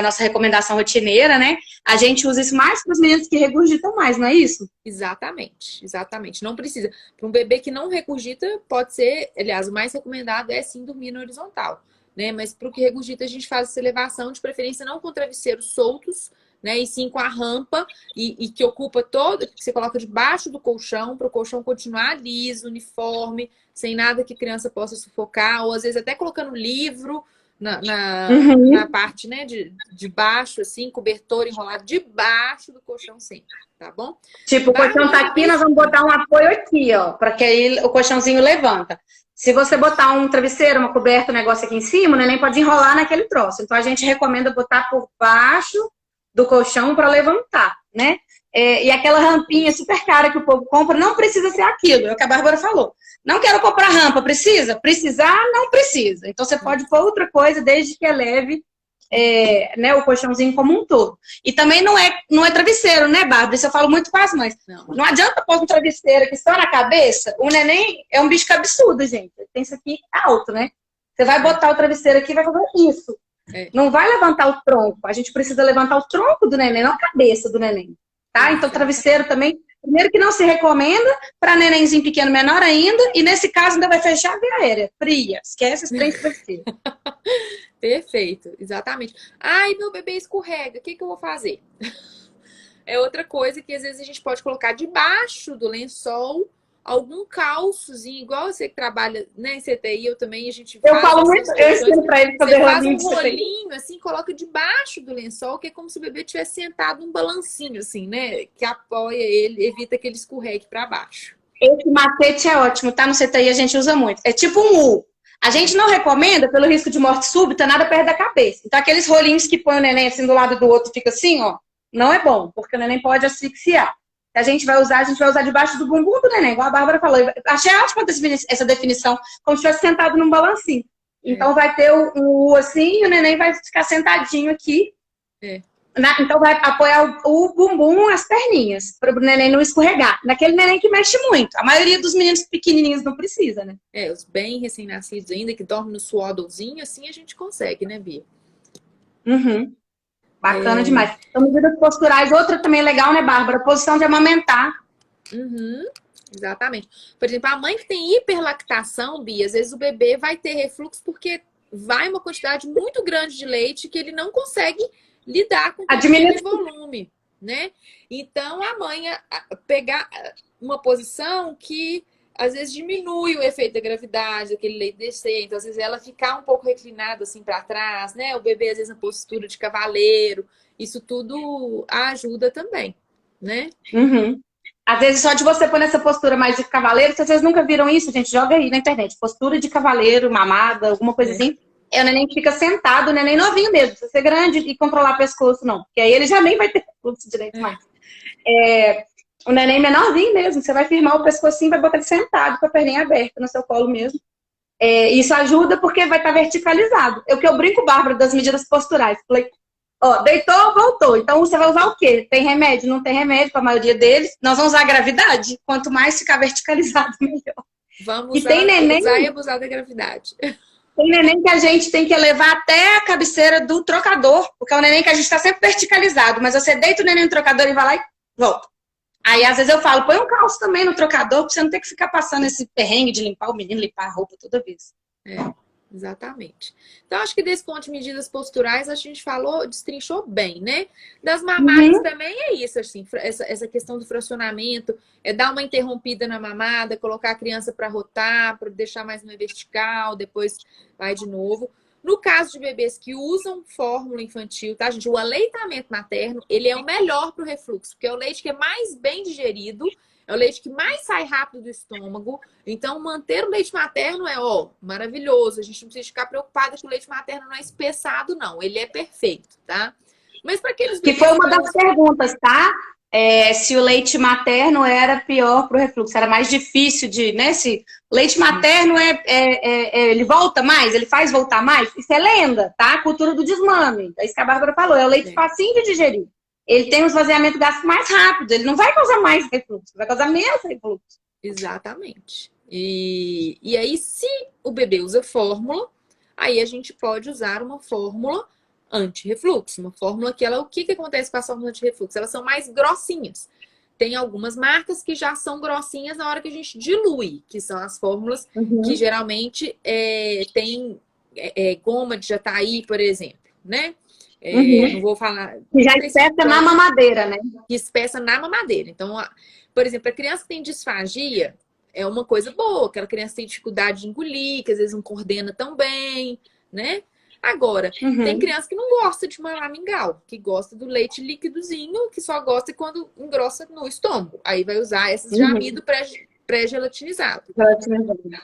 nossa recomendação rotineira, né? A gente usa isso mais para os meninos que regurgitam mais, não é isso? Exatamente, exatamente. Não precisa. Para um bebê que não regurgita, pode ser, aliás, o mais recomendado é sim dormir na horizontal, né? Mas para o que regurgita, a gente faz essa elevação, de preferência não com travesseiros soltos, né? E sim com a rampa, e que ocupa todo, que você coloca debaixo do colchão, para o colchão continuar liso, uniforme, sem nada que a criança possa sufocar, ou às vezes até colocando livro na parte, né, de baixo, assim, cobertor enrolado debaixo do colchão sempre, tá bom? Tipo, o colchão tá aqui, nós vamos botar um apoio aqui, ó, para que aí o colchãozinho levanta. Se você botar um travesseiro, uma coberta, um negócio aqui em cima, o neném pode enrolar naquele troço. Então, a gente recomenda botar por baixo do colchão para levantar, né? E aquela rampinha super cara que o povo compra, não precisa ser aquilo, é o que a Bárbara falou. Não quero comprar rampa, precisa? Precisar, não precisa. Então, você pode pôr outra coisa, desde que eleve né, o colchãozinho como um todo. E também não é travesseiro, né, Bárbara? Isso eu falo muito com as mães. Não adianta pôr um travesseiro aqui só na cabeça. O neném é um bicho cabeçudo, gente. Tem isso aqui alto, né? Você vai botar o travesseiro aqui e vai fazer isso. Não vai levantar o tronco. A gente precisa levantar o tronco do neném, não a cabeça do neném. Tá? Então, travesseiro também, primeiro que não se recomenda, para nenenzinho pequeno menor ainda, e nesse caso ainda vai fechar a via aérea, fria. Esquece esse trem de travesseiro. Perfeito, exatamente. Ai, meu bebê escorrega, o que eu vou fazer? É outra coisa que às vezes a gente pode colocar debaixo do lençol algum calçozinho, igual você que trabalha, né, em CTI, eu também, a gente faz... Eu falo muito, eu ensino pra ele fazer rolinho. Você faz um rolinho, assim, coloca debaixo do lençol, que é como se o bebê tivesse sentado num balancinho, assim, né, que apoia ele, evita que ele escorregue pra baixo. Esse macete é ótimo, tá? No CTI a gente usa muito. É tipo um U. A gente não recomenda, pelo risco de morte súbita, nada perto da cabeça. Então, aqueles rolinhos que põe o neném assim do lado do outro, fica assim, ó, não é bom, porque o neném pode asfixiar. A gente vai usar debaixo do bumbum do neném, igual a Bárbara falou. Achei ótima essa definição, como se estivesse sentado num balancinho. Então, vai ter o U assim e o neném vai ficar sentadinho aqui. Então, vai apoiar o bumbum, as perninhas, para o neném não escorregar. Naquele neném que mexe muito. A maioria dos meninos pequenininhos não precisa, né? Os bem recém-nascidos ainda, que dormem no swaddlezinho, assim a gente consegue, né, Bia? Bacana demais. Então, medidas posturais, outra também legal, né, Bárbara? Posição de amamentar. Exatamente. Por exemplo, a mãe que tem hiperlactação, Bia, às vezes o bebê vai ter refluxo porque vai uma quantidade muito grande de leite que ele não consegue lidar com aquele volume, né? Então, a mãe pegar uma posição que às vezes diminui o efeito da gravidade, aquele leite descer. Então, às vezes ela ficar um pouco reclinada assim para trás, né? O bebê às vezes na postura de cavaleiro. Isso tudo ajuda também, né? Às vezes só de você pôr nessa postura mais de cavaleiro, se vocês nunca viram isso, gente, joga aí na internet. Postura de cavaleiro, mamada, alguma coisa assim. O neném fica sentado, o neném novinho mesmo. Precisa ser grande e controlar o pescoço, não. Porque aí ele já nem vai ter fluxo direito mais. O neném menorzinho mesmo. Você vai firmar o pescocinho, vai botar ele sentado com a perninha aberta no seu colo mesmo. Isso ajuda porque vai estar verticalizado. É o que eu brinco, Bárbara, das medidas posturais. Falei, ó, deitou, voltou. Então você vai usar o quê? Tem remédio? Não tem remédio para a maioria deles. Nós vamos usar a gravidade. Quanto mais ficar verticalizado, melhor. Vamos E tem neném, usar e abusar da gravidade. tem neném que a gente tem que levar até a cabeceira do trocador, porque é um neném que a gente está sempre verticalizado, mas você deita o neném no trocador e vai lá e volta. Aí, às vezes, eu falo, põe um calço também no trocador, pra você não ter que ficar passando esse perrengue de limpar o menino, limpar a roupa toda vez. Exatamente. Então, acho que desse ponto de medidas posturais, a gente falou, destrinchou bem, né? Das mamárias também é isso, assim, essa questão do fracionamento, é dar uma interrompida na mamada, colocar a criança para rotar, para deixar mais no vertical, depois vai de novo. No caso de bebês que usam fórmula infantil, tá, gente? O aleitamento materno, ele é o melhor para o refluxo, porque é o leite que é mais bem digerido, é o leite que mais sai rápido do estômago. Então, manter o leite materno é, maravilhoso. A gente não precisa ficar preocupada que o leite materno não é espessado, não. Ele é perfeito, tá? Mas para aqueles bebês... Que foi uma das perguntas, tá? Se o leite materno era pior para o refluxo, era mais difícil de, né? Se o leite materno ele volta mais, ele faz voltar mais, isso é lenda, tá? A cultura do desmame, é isso que a Bárbara falou, é o leite facinho de digerir. Ele tem um esvaziamento gástrico mais rápido, ele não vai causar mais refluxo, vai causar menos refluxo. Exatamente. E aí, se o bebê usa fórmula, aí a gente pode usar uma fórmula anti-refluxo. Uma fórmula que o que acontece com as fórmulas anti-refluxo? Elas são mais grossinhas. Tem algumas marcas que já são grossinhas na hora que a gente dilui, que são as fórmulas que geralmente tem goma de jataí, por exemplo, né? Não vou falar... Que já espessa na mamadeira, né? Que espessa na mamadeira. Então, por exemplo, a criança que tem disfagia é uma coisa boa. Aquela criança tem dificuldade de engolir, que às vezes não coordena tão bem, né? Agora, tem criança que não gosta de mamar mingau, que gosta do leite líquidozinho, que só gosta quando engrossa no estômago. Aí vai usar esses de amido pré-gelatinizado.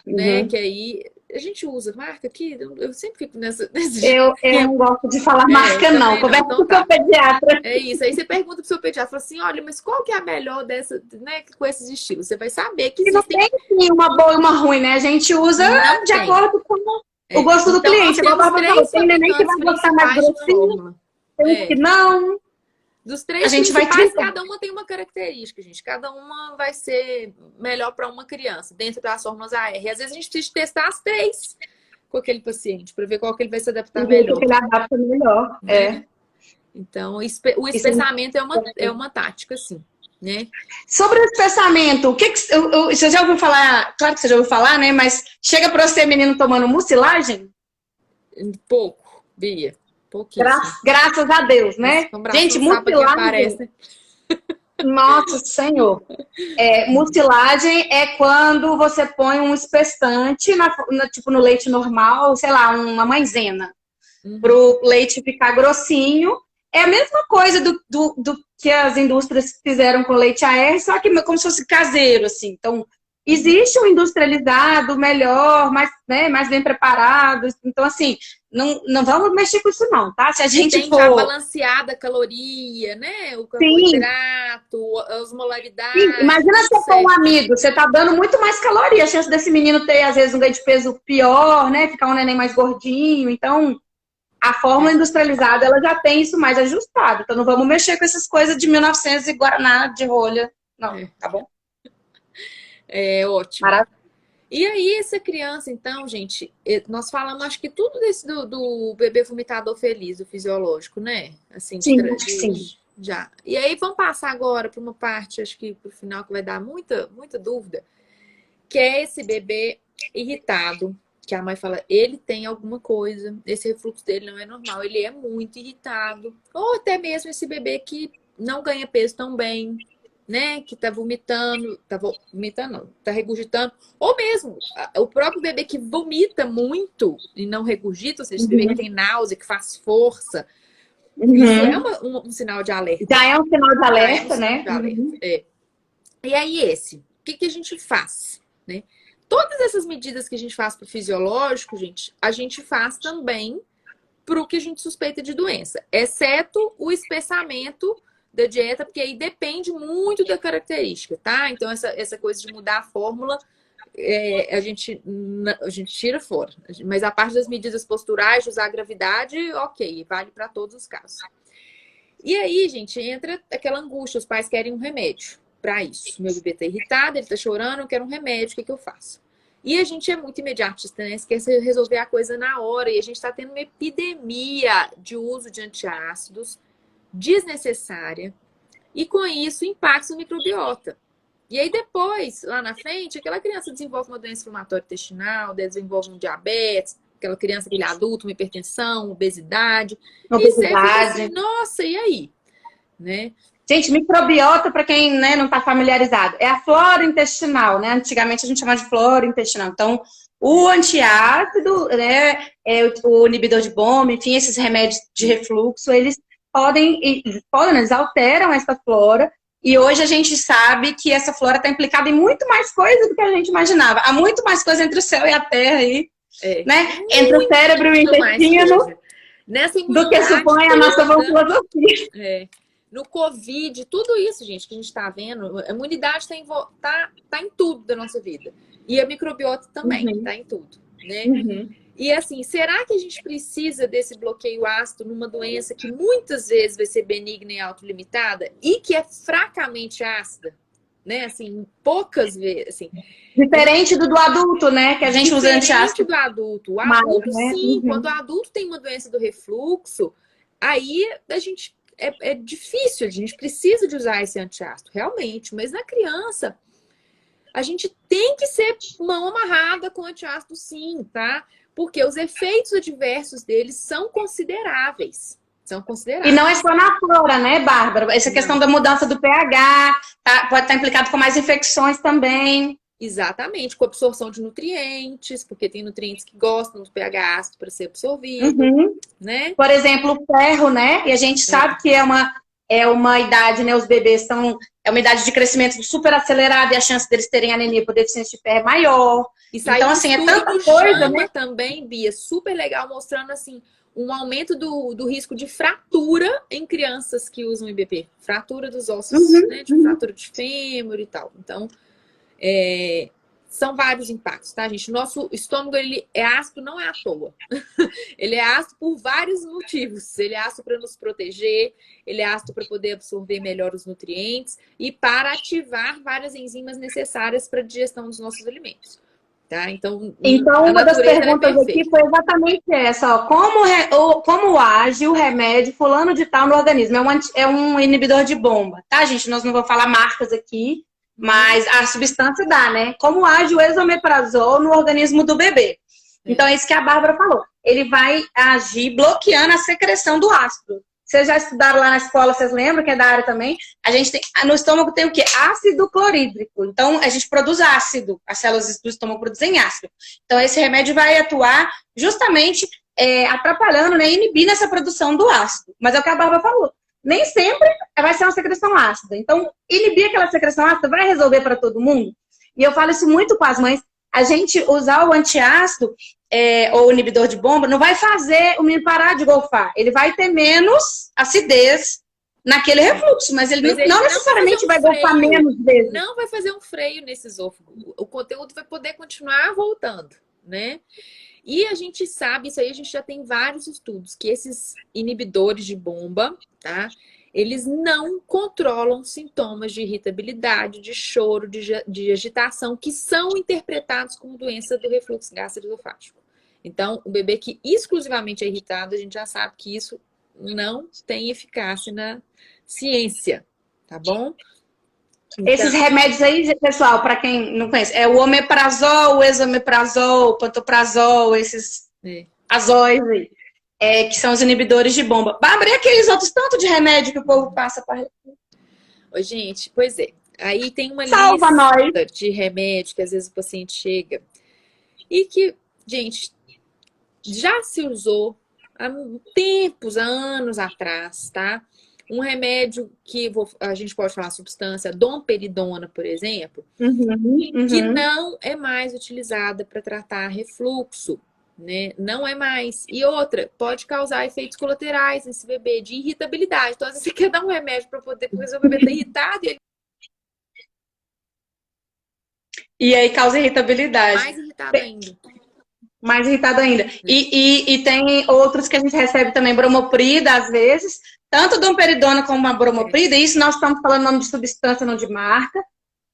Né? Que aí a gente usa marca aqui, eu sempre fico nesse... Eu não gosto de falar marca, não. Conversa com o seu pediatra. É isso. Aí você pergunta pro seu pediatra, fala assim, olha, mas qual que é a melhor dessa, né, com esses estilos? Você vai saber que existem... Não tem sim, uma boa e uma ruim, né? A gente usa de acordo com o gosto do cliente. Tem neném que vai gostar mais grossinho, tem que não. Dos três principais, cada uma tem uma característica, gente. Cada uma vai ser melhor para uma criança, dentro das fórmulas AR. Às vezes a gente precisa testar as três com aquele paciente, para ver qual que ele vai se adaptar melhor. Ele adapta melhor, né? Então, o espessamento é uma tática, sim. Né? Sobre o espessamento, você já ouviu falar? Claro que você já ouviu falar, né? Mas chega para você, menino, tomando mucilagem? Pouco, Bia. Pouquíssimo. Graças a Deus, né? Gente, mucilagem. Nossa Senhor. Mucilagem é quando você põe um espessante tipo no leite normal, sei lá, uma maisena, pro leite ficar grossinho. É a mesma coisa do que as indústrias fizeram com leite AR, só que como se fosse caseiro, assim. Então, existe um industrializado melhor, mais bem preparado. Então, assim, não vamos mexer com isso não, tá? Se a gente tem já balanceada a caloria, né? O carboidrato, as osmolaridades. Sim. Imagina se for um amigo, você tá dando muito mais caloria. A chance desse menino ter, às vezes, um ganho de peso pior, né? Ficar um neném mais gordinho. Então, a fórmula industrializada, ela já tem isso mais ajustado. Então, não vamos mexer com essas coisas de 1900 e Guaraná de rolha. Não, tá bom? É ótimo. Maravilha. E aí, essa criança, então, gente, nós falamos, acho que tudo desse do bebê vomitador feliz, o fisiológico, né? Assim, sim. Já. E aí, vamos passar agora para uma parte, acho que pro final, que vai dar muita dúvida, que é esse bebê irritado, que a mãe fala, ele tem alguma coisa, esse refluxo dele não é normal, ele é muito irritado. Ou até mesmo esse bebê que não ganha peso tão bem, né, que tá vomitando não, tá regurgitando, ou mesmo o próprio bebê que vomita muito e não regurgita, ou seja, esse bebê que tem náusea, que faz força, isso é um sinal de alerta. Já é um sinal de alerta, né? E aí o que a gente faz, né? Todas essas medidas que a gente faz pro fisiológico, gente, a gente faz também pro que a gente suspeita de doença, exceto o espessamento da dieta, porque aí depende muito da característica, tá? Então, essa coisa de mudar a fórmula a gente tira fora. Mas a parte das medidas posturais, de usar a gravidade, ok, vale para todos os casos. E aí, gente, entra aquela angústia, os pais querem um remédio para isso. Meu bebê tá irritado, ele tá chorando, eu quero um remédio, o que eu faço? E a gente é muito imediatista, né? Esquece de resolver a coisa na hora. E a gente está tendo uma epidemia de uso de antiácidos desnecessária. E com isso, impacta o microbiota. E aí depois, lá na frente, aquela criança desenvolve uma doença inflamatória intestinal, desenvolve um diabetes, aquela criança, aquele adulto, uma hipertensão, obesidade. E você fica assim, nossa, e aí? Né? Gente, microbiota, para quem, né, não está familiarizado, é a flora intestinal, né? Antigamente a gente chamava de flora intestinal. Então, o antiácido, né, o inibidor de bomba, enfim, esses remédios de refluxo, eles eles alteram essa flora. E hoje a gente sabe que essa flora está implicada em muito mais coisas do que a gente imaginava. Há muito mais coisa entre o céu e a terra aí, né? Entre o cérebro e o intestino, do que supõe a nossa filosofia. No Covid, tudo isso, gente, que a gente está vendo, a imunidade tá em tudo da nossa vida. E a microbiota também está em tudo, né? E assim, será que a gente precisa desse bloqueio ácido numa doença que muitas vezes vai ser benigna e autolimitada e que é fracamente ácida? Né? Assim, poucas vezes. Assim. Diferente do adulto, né? Que a gente usa antiácido. Diferente do adulto. O adulto, sim. Quando o adulto tem uma doença do refluxo, aí a gente... É difícil, a gente precisa de usar esse antiácido, realmente. Mas na criança, a gente tem que ser mão amarrada com antiácido, sim, tá? Porque os efeitos adversos deles são consideráveis. E não é só na flora, né, Bárbara? Essa questão da mudança do pH pode estar implicado com mais infecções também. Exatamente, com absorção de nutrientes, porque tem nutrientes que gostam do pH ácido para ser absorvido, né? Por exemplo, o ferro, né? E a gente sabe que é uma idade, né? Os bebês é uma idade de crescimento super acelerada e a chance deles terem anemia por deficiência de ferro é maior. Então, assim, é tanta coisa, né? Também, Bia, super legal, mostrando, assim, um aumento do risco de fratura em crianças que usam IBP. Fratura dos ossos, né? De fratura de fêmur e tal. Então, são vários impactos, tá, gente? Nosso estômago, ele é ácido, não é à toa. Ele é ácido por vários motivos. Ele é ácido para nos proteger, ele é ácido para poder absorver melhor os nutrientes e para ativar várias enzimas necessárias para a digestão dos nossos alimentos. Tá? Então uma das perguntas aqui foi exatamente essa. Ó, como age o remédio fulano de tal no organismo? É um inibidor de bomba, tá, gente? Nós não vamos falar marcas aqui, mas a substância dá, né? Como age o esomeprazol no organismo do bebê? Então, é isso que a Bárbara falou. Ele vai agir bloqueando a secreção do ácido. Vocês já estudaram lá na escola, vocês lembram, que é da área também? A gente tem, no estômago tem o quê? Ácido clorídrico. Então, a gente produz ácido. As células do estômago produzem ácido. Então, esse remédio vai atuar justamente atrapalhando, né? Inibindo essa produção do ácido. Mas é o que a Bárbara falou. Nem sempre vai ser uma secreção ácida. Então, inibir aquela secreção ácida vai resolver para todo mundo? E eu falo isso muito com as mães. A gente usar o antiácido ou o inibidor de bomba não vai fazer o menino parar de golfar. Ele vai ter menos acidez naquele refluxo, mas ele não necessariamente vai golfar menos vezes. Não vai fazer um freio nesse esôfago. O conteúdo vai poder continuar voltando, né? E a gente sabe, isso aí a gente já tem vários estudos, que esses inibidores de bomba, tá? Eles não controlam sintomas de irritabilidade, de choro, de agitação, que são interpretados como doença do refluxo gastroesofágico. Então, o bebê que exclusivamente é irritado, a gente já sabe que isso não tem eficácia na ciência, tá bom? Então, esses remédios aí, pessoal, para quem não conhece, é o omeprazol, o esomeprazol, o pantoprazol, esses azóis aí. Que são os inibidores de bomba. Bárbara, e aqueles outros tanto de remédio que o povo passa para... Oi, gente, pois é. Aí tem uma lista de remédio que às vezes o paciente chega e que, gente, já se usou há tempos, há anos atrás, tá? Um remédio que a gente pode falar substância, domperidona, por exemplo, que não é mais utilizada para tratar refluxo. Né? Não é mais. E outra, pode causar efeitos colaterais nesse bebê de irritabilidade. Então, às vezes você quer dar um remédio para poder, porque o bebê está irritado. E aí causa irritabilidade. Mais irritado ainda. Mais irritado ainda. E tem outros que a gente recebe também, bromoprida, às vezes. Tanto domperidona como a bromoprida. Isso nós estamos falando nome de substância, não de marca.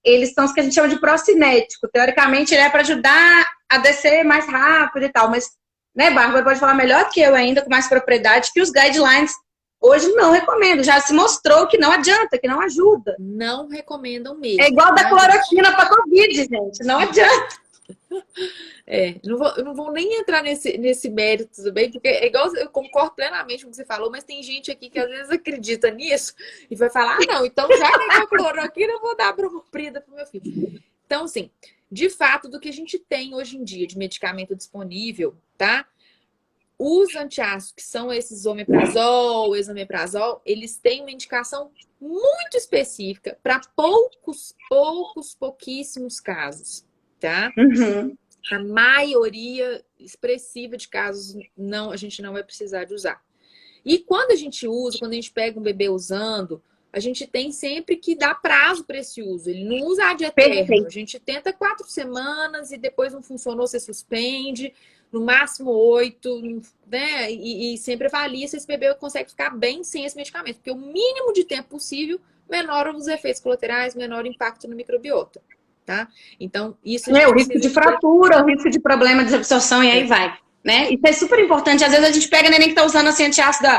Eles são os que a gente chama de procinético. Teoricamente, ele é para ajudar a descer mais rápido e tal. Mas, né, Bárbara pode falar melhor que eu ainda, com mais propriedade, que os guidelines hoje não recomendam. Já se mostrou que não adianta, que não ajuda. Não recomendam mesmo. É igual da cloroquina para Covid, gente. Não adianta. Eu não vou nem entrar nesse mérito, tudo bem? Porque é igual, eu concordo plenamente com o que você falou, mas tem gente aqui que às vezes acredita nisso e vai falar, não, então já que é a cloroquina, eu vou dar a bromoprida pro meu filho. Então, assim, de fato, do que a gente tem hoje em dia de medicamento disponível, tá? Os antiácidos, que são esses omeprazol, exameprazol, eles têm uma indicação muito específica para pouquíssimos casos, tá? Uhum. A maioria expressiva de casos, não, a gente não vai precisar de usar. E quando a gente usa, quando a gente pega um bebê usando, a gente tem sempre que dar prazo para esse uso. Ele não usa ad eterno. Perfeito. A gente tenta 4 semanas e depois não funcionou, você suspende. No máximo 8, né? E sempre avalia se esse bebê consegue ficar bem sem esse medicamento. Porque o mínimo de tempo possível, menor os efeitos colaterais, menor o impacto no microbiota. Tá? Então, isso O risco de fratura, o risco de problema de absorção e aí vai. Né? Isso é super importante. Às vezes a gente pega neném que tá usando assim, antiácido,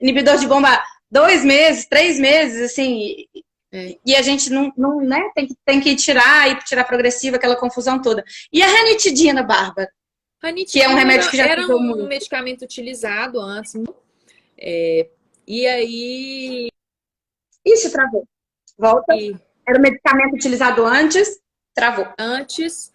inibidor de bomba 2 meses, 3 meses, assim, e a gente não né? Tem que tirar progressiva, aquela confusão toda. E a ranitidina, Bárbara? Ranitidina, que é um remédio que já era um muito. medicamento utilizado antes. E aí... Isso, travou. Volta. Era um medicamento utilizado antes, travou. Antes,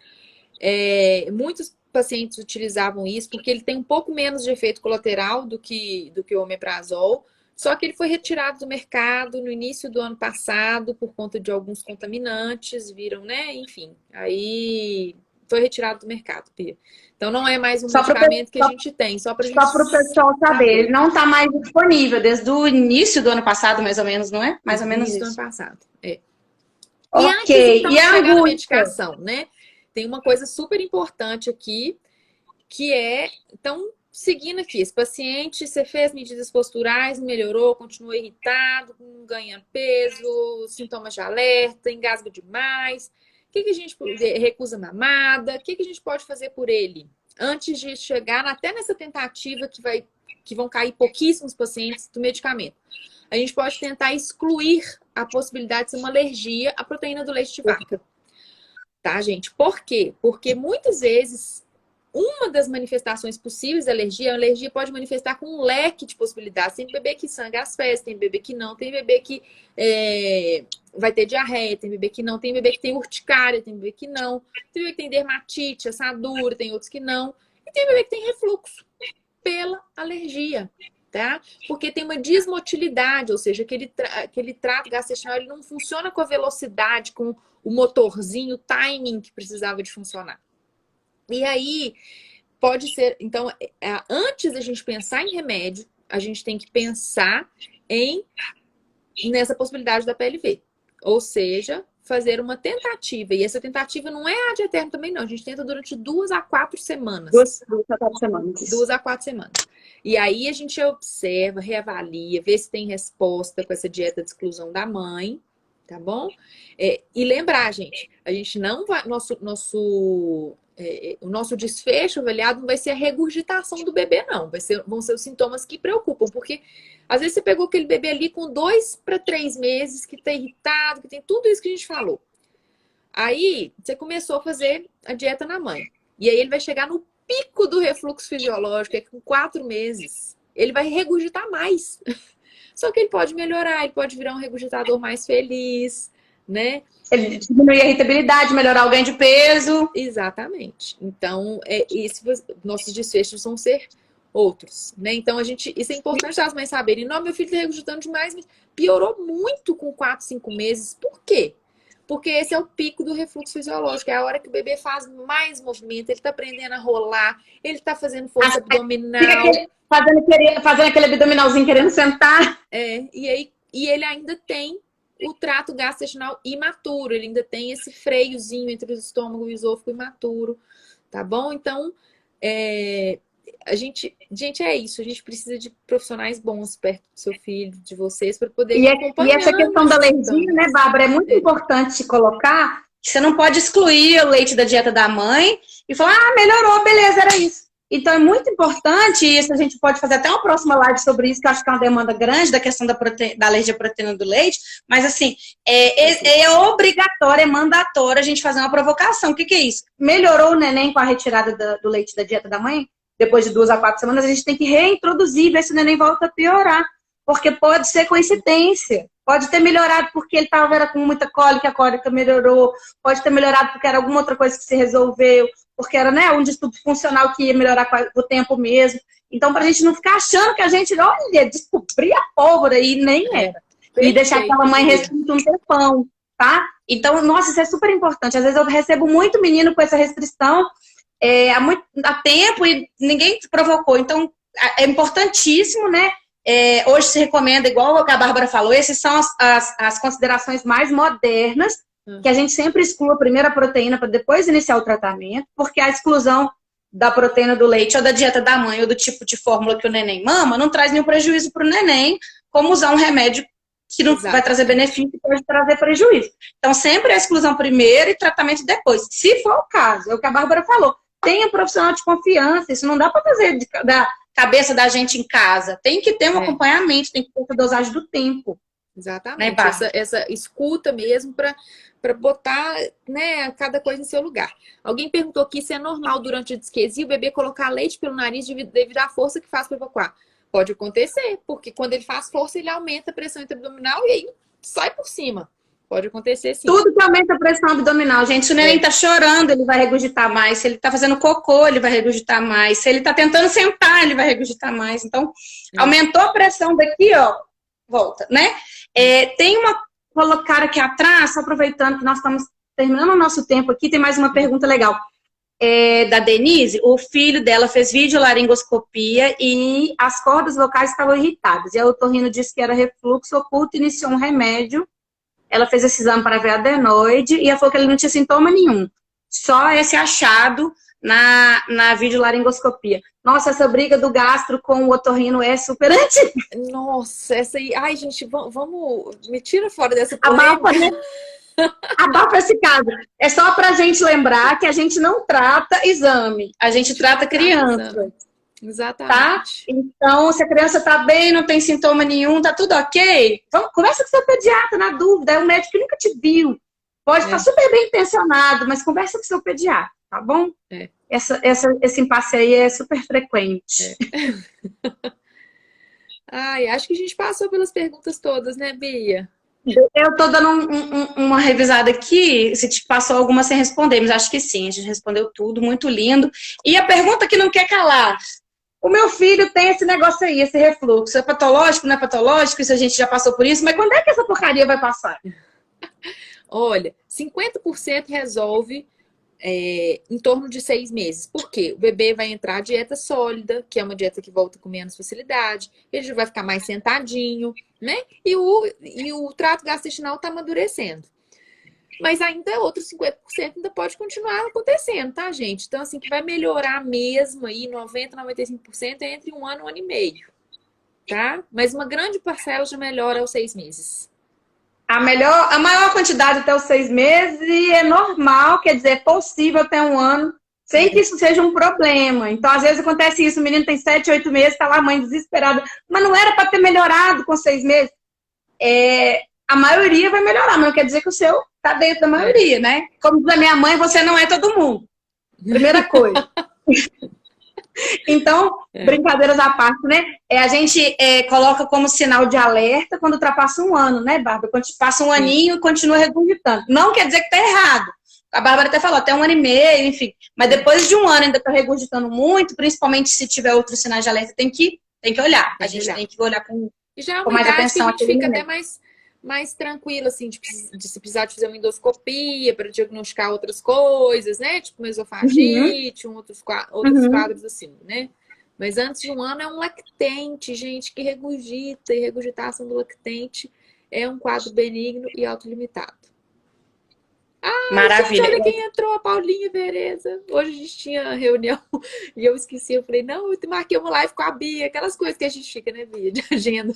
muitos pacientes utilizavam isso porque ele tem um pouco menos de efeito colateral do que o omeprazol, só que ele foi retirado do mercado no início do ano passado por conta de alguns contaminantes, viram, né? Enfim, aí foi retirado do mercado, Pia. Então não é mais um medicamento que a gente tem, só para o pessoal saber. Ele não está mais disponível desde o início do ano passado, mais ou menos, não é? Mais ou menos isso. Do ano passado, Ok. E antes, então, de chegar na medicação, né? Tem uma coisa super importante aqui, que é, então, seguindo aqui, esse paciente, você fez medidas posturais, não melhorou, continua irritado, não ganha peso, sintomas de alerta, engasga demais. O que a gente recusa mamada? O que a gente pode fazer por ele? Antes de chegar até nessa tentativa que vão cair pouquíssimos pacientes do medicamento. A gente pode tentar excluir a possibilidade de ser uma alergia à proteína do leite de vaca. Tá, gente? Por quê? Porque muitas vezes uma das manifestações possíveis da alergia, a alergia pode manifestar com um leque de possibilidades. Tem bebê que sangra as fezes, tem bebê que não, tem bebê que vai ter diarreia, tem bebê que não, tem bebê que tem urticária, tem bebê que não, tem bebê que tem dermatite, assadura, tem outros que não, e tem bebê que tem refluxo pela alergia. Tá? Porque tem uma desmotilidade, ou seja, aquele trato gastrointestinal ele não funciona com a velocidade, com o motorzinho, o timing que precisava de funcionar. E aí, pode ser... Então, antes da gente pensar em remédio, a gente tem que pensar nessa possibilidade da PLV. Ou seja, fazer uma tentativa. E essa tentativa não é ad eterno também, não. A gente tenta durante 2 a 4 semanas. 2 a 4 semanas. 2 a 4 semanas. E aí a gente observa, reavalia, vê se tem resposta com essa dieta de exclusão da mãe, tá bom? E lembrar, gente, a gente não vai... o nosso desfecho avaliado não vai ser a regurgitação do bebê, não. Vão ser os sintomas que preocupam, porque às vezes você pegou aquele bebê ali com 2 para 3 meses, que tá irritado, que tem tudo isso que a gente falou. Aí você começou a fazer a dieta na mãe. E aí ele vai chegar no pico do refluxo fisiológico, com 4 meses. Ele vai regurgitar mais. Só que ele pode melhorar, ele pode virar um regurgitador mais feliz, né? Ele diminuir a irritabilidade, melhorar o ganho de peso. Exatamente. Então, nossos desfechos vão ser outros, né? Então, isso é importante as mães saberem. Não, meu filho está regurgitando demais, mas piorou muito com 4, 5 meses. Por quê? Porque esse é o pico do refluxo fisiológico. É a hora que o bebê faz mais movimento, ele está aprendendo a rolar, ele está fazendo força abdominal. Fazendo aquele abdominalzinho querendo sentar. E ele ainda tem o trato gastrointestinal imaturo, ele ainda tem esse freiozinho entre o estômago e o esôfago imaturo, tá bom? Então, gente, é isso, a gente precisa de profissionais bons perto do seu filho, de vocês, para poder ir E essa acompanhando questão os da alergia, sintomas. né, Bárbara, é muito importante colocar que você não pode excluir o leite da dieta da mãe e falar, ah, melhorou, beleza, era isso. Então é muito importante isso, a gente pode fazer até uma próxima live sobre isso, que eu acho que é uma demanda grande da questão da alergia à proteína do leite, mas assim, é obrigatório, é mandatório a gente fazer uma provocação. O que é isso? Melhorou o neném com a retirada do leite da dieta da mãe? Depois de 2 a 4 semanas, a gente tem que reintroduzir, ver se o neném volta a piorar. Porque pode ser coincidência. Pode ter melhorado porque ele estava com muita cólica, a cólica melhorou. Pode ter melhorado porque era alguma outra coisa que se resolveu. Porque era, né, um distúrbio funcional que ia melhorar com o tempo mesmo. Então, para a gente não ficar achando que a gente, olha, descobrir a pólvora e nem era. E deixar aquela mãe restrita um tempão, tá? Então, nossa, isso é super importante. Às vezes eu recebo muito menino com essa restrição há tempo e ninguém provocou. Então, é importantíssimo, né? Hoje se recomenda, igual a Bárbara falou, essas são as considerações mais modernas, que a gente sempre exclui a primeira proteína para depois iniciar o tratamento, porque a exclusão da proteína do leite ou da dieta da mãe ou do tipo de fórmula que o neném mama não traz nenhum prejuízo para o neném, como usar um remédio que não vai trazer benefício e pode trazer prejuízo. Então, sempre a exclusão primeiro e tratamento depois. Se for o caso, é o que a Bárbara falou, tenha um profissional de confiança, isso não dá para fazer da cabeça da gente em casa. Tem que ter um acompanhamento, tem que ter a dosagem do tempo. Exatamente. Né, essa escuta mesmo para botar, né, cada coisa em seu lugar. Alguém perguntou aqui se é normal durante a disquesia o bebê colocar leite pelo nariz devido à força que faz para evacuar. Pode acontecer, porque quando ele faz força, ele aumenta a pressão intra-abdominal e aí sai por cima. Pode acontecer sim. Tudo que aumenta a pressão abdominal, gente. Se o neném tá chorando, ele vai regurgitar mais. Se ele tá fazendo cocô, ele vai regurgitar mais. Se ele tá tentando sentar, ele vai regurgitar mais. Então, aumentou a pressão daqui, ó, volta, né? Tem uma cara aqui atrás, só aproveitando que nós estamos terminando o nosso tempo aqui, tem mais uma pergunta legal. Da Denise, o filho dela fez videolaringoscopia e as cordas vocais estavam irritadas. E a otorrino disse que era refluxo oculto e iniciou um remédio. Ela fez esse exame para ver adenoide e ela falou que ele não tinha sintoma nenhum. Só esse achado na videolaringoscopia. Nossa, essa briga do gastro com o otorrino é super antiga. Nossa, essa aí... Ai, gente, vamos... Me tira fora dessa polêmica. Abafa, né? Abafa esse caso. É só pra gente lembrar que a gente não trata exame. A gente trata criança. Exatamente. Tá? Então, se a criança tá bem, não tem sintoma nenhum, tá tudo ok, conversa com seu pediatra na dúvida. É um médico que nunca te viu. Pode estar super bem intencionado, mas conversa com seu pediatra, tá bom? Esse impasse aí é super frequente. Ai, acho que a gente passou pelas perguntas todas, né, Bia? Eu tô dando uma revisada aqui, se te passou alguma sem responder, mas acho que sim, a gente respondeu tudo, muito lindo. E a pergunta que não quer calar. O meu filho tem esse negócio aí, esse refluxo. É patológico, não é patológico? Isso a gente já passou por isso, mas quando é que essa porcaria vai passar? Olha, 50% resolve em torno de 6 meses. Por quê? O bebê vai entrar dieta sólida, que é uma dieta que volta com menos facilidade, ele já vai ficar mais sentadinho, né? E o trato gastrointestinal está amadurecendo. Mas ainda outros 50% ainda pode continuar acontecendo, tá, gente? Então, assim, que vai melhorar mesmo aí, 90%, 95% entre 1 ano e 1 ano e meio, tá? Mas uma grande parcela já melhora aos 6 meses. A maior quantidade até os 6 meses e é normal, quer dizer, é possível até 1 ano, sem que isso seja um problema. Então, às vezes acontece isso, o menino tem 7, 8 meses, tá lá a mãe desesperada, mas não era para ter melhorado com 6 meses. A maioria vai melhorar, mas não quer dizer que o seu tá dentro da maioria, né? Como diz a minha mãe, você não é todo mundo. Primeira coisa. Então, brincadeiras à parte, né? A gente coloca como sinal de alerta quando ultrapassa 1 ano, né, Bárbara? Quando passa 1 aninho e continua regurgitando. Não quer dizer que tá errado. A Bárbara até falou, até 1 ano e meio, enfim. Mas depois de 1 ano ainda tá regurgitando muito, principalmente se tiver outros sinais de alerta, tem que olhar. A gente tem que olhar com mais atenção. A gente fica até mais tranquilo, assim, de se precisar de fazer uma endoscopia para diagnosticar outras coisas, né? Tipo uma esofagite, outros quadros assim, né? Mas antes de 1 ano é um lactente, gente, que regurgita, e regurgitação do lactente é um quadro benigno e autolimitado. Maravilha. Gente, olha quem entrou, a Paulinha Vereza. Hoje a gente tinha reunião e eu esqueci. Eu falei, não, eu marquei uma live com a Bia. Aquelas coisas que a gente fica, né, Bia, de agenda.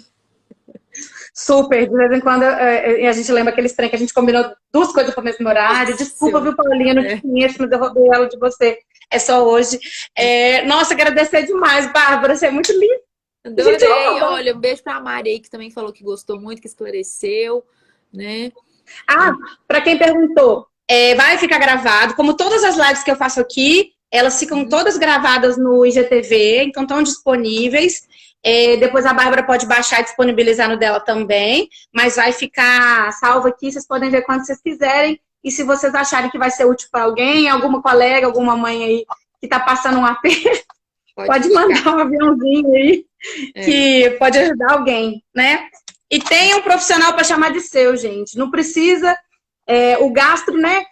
Super, de vez em quando a gente lembra aqueles trem que a gente combinou 2 coisas para o mesmo horário. Desculpa, viu, Paulinha, não te conheço, mas eu roubei ela de você. É só hoje. Nossa, agradecer demais, Bárbara, você é muito linda. Adorei, olha, um beijo para a Mari aí, que também falou que gostou muito, que esclareceu, né? Para quem perguntou, vai ficar gravado, como todas as lives que eu faço aqui, elas ficam todas gravadas no IGTV, então estão disponíveis. Depois a Bárbara pode baixar e disponibilizar no dela também, mas vai ficar salvo aqui, vocês podem ver quando vocês quiserem. E se vocês acharem que vai ser útil para alguém, alguma colega, alguma mãe aí que está passando um aperto, pode mandar um aviãozinho aí, que pode ajudar alguém, né? E tenha um profissional para chamar de seu, gente. Não precisa o gasto, né?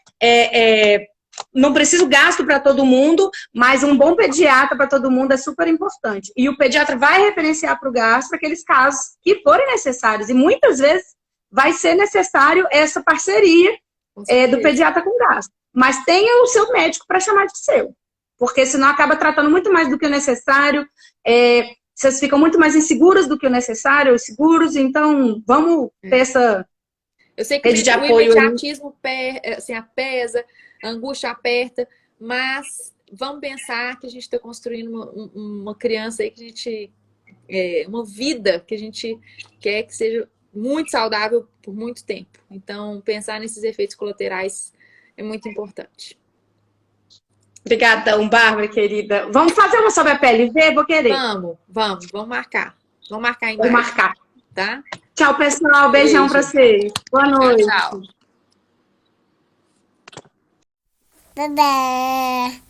Não precisa o gasto para todo mundo, mas um bom pediatra para todo mundo é super importante. E o pediatra vai referenciar para o gastro aqueles casos que forem necessários. E muitas vezes vai ser necessário essa parceria do pediatra com o gastro. Mas tenha o seu médico para chamar de seu. Porque senão acaba tratando muito mais do que o necessário. Vocês ficam muito mais inseguras do que o necessário, ou seguros. Então, vamos ter essa Eu sei que rede de o apoio. imediatismo assim, apesa, a angústia aperta, mas vamos pensar que a gente está construindo uma criança aí que a gente... uma vida que a gente quer que seja muito saudável por muito tempo. Então, pensar nesses efeitos colaterais é muito importante. Obrigadão, Bárbara, querida. Vamos fazer uma sobre a PLV? Vou querer. Vamos marcar. Vamos marcar em breve. Vou marcar. Tá? Tchau, pessoal. Beijão pra vocês. Boa noite. Tchau. Bebê.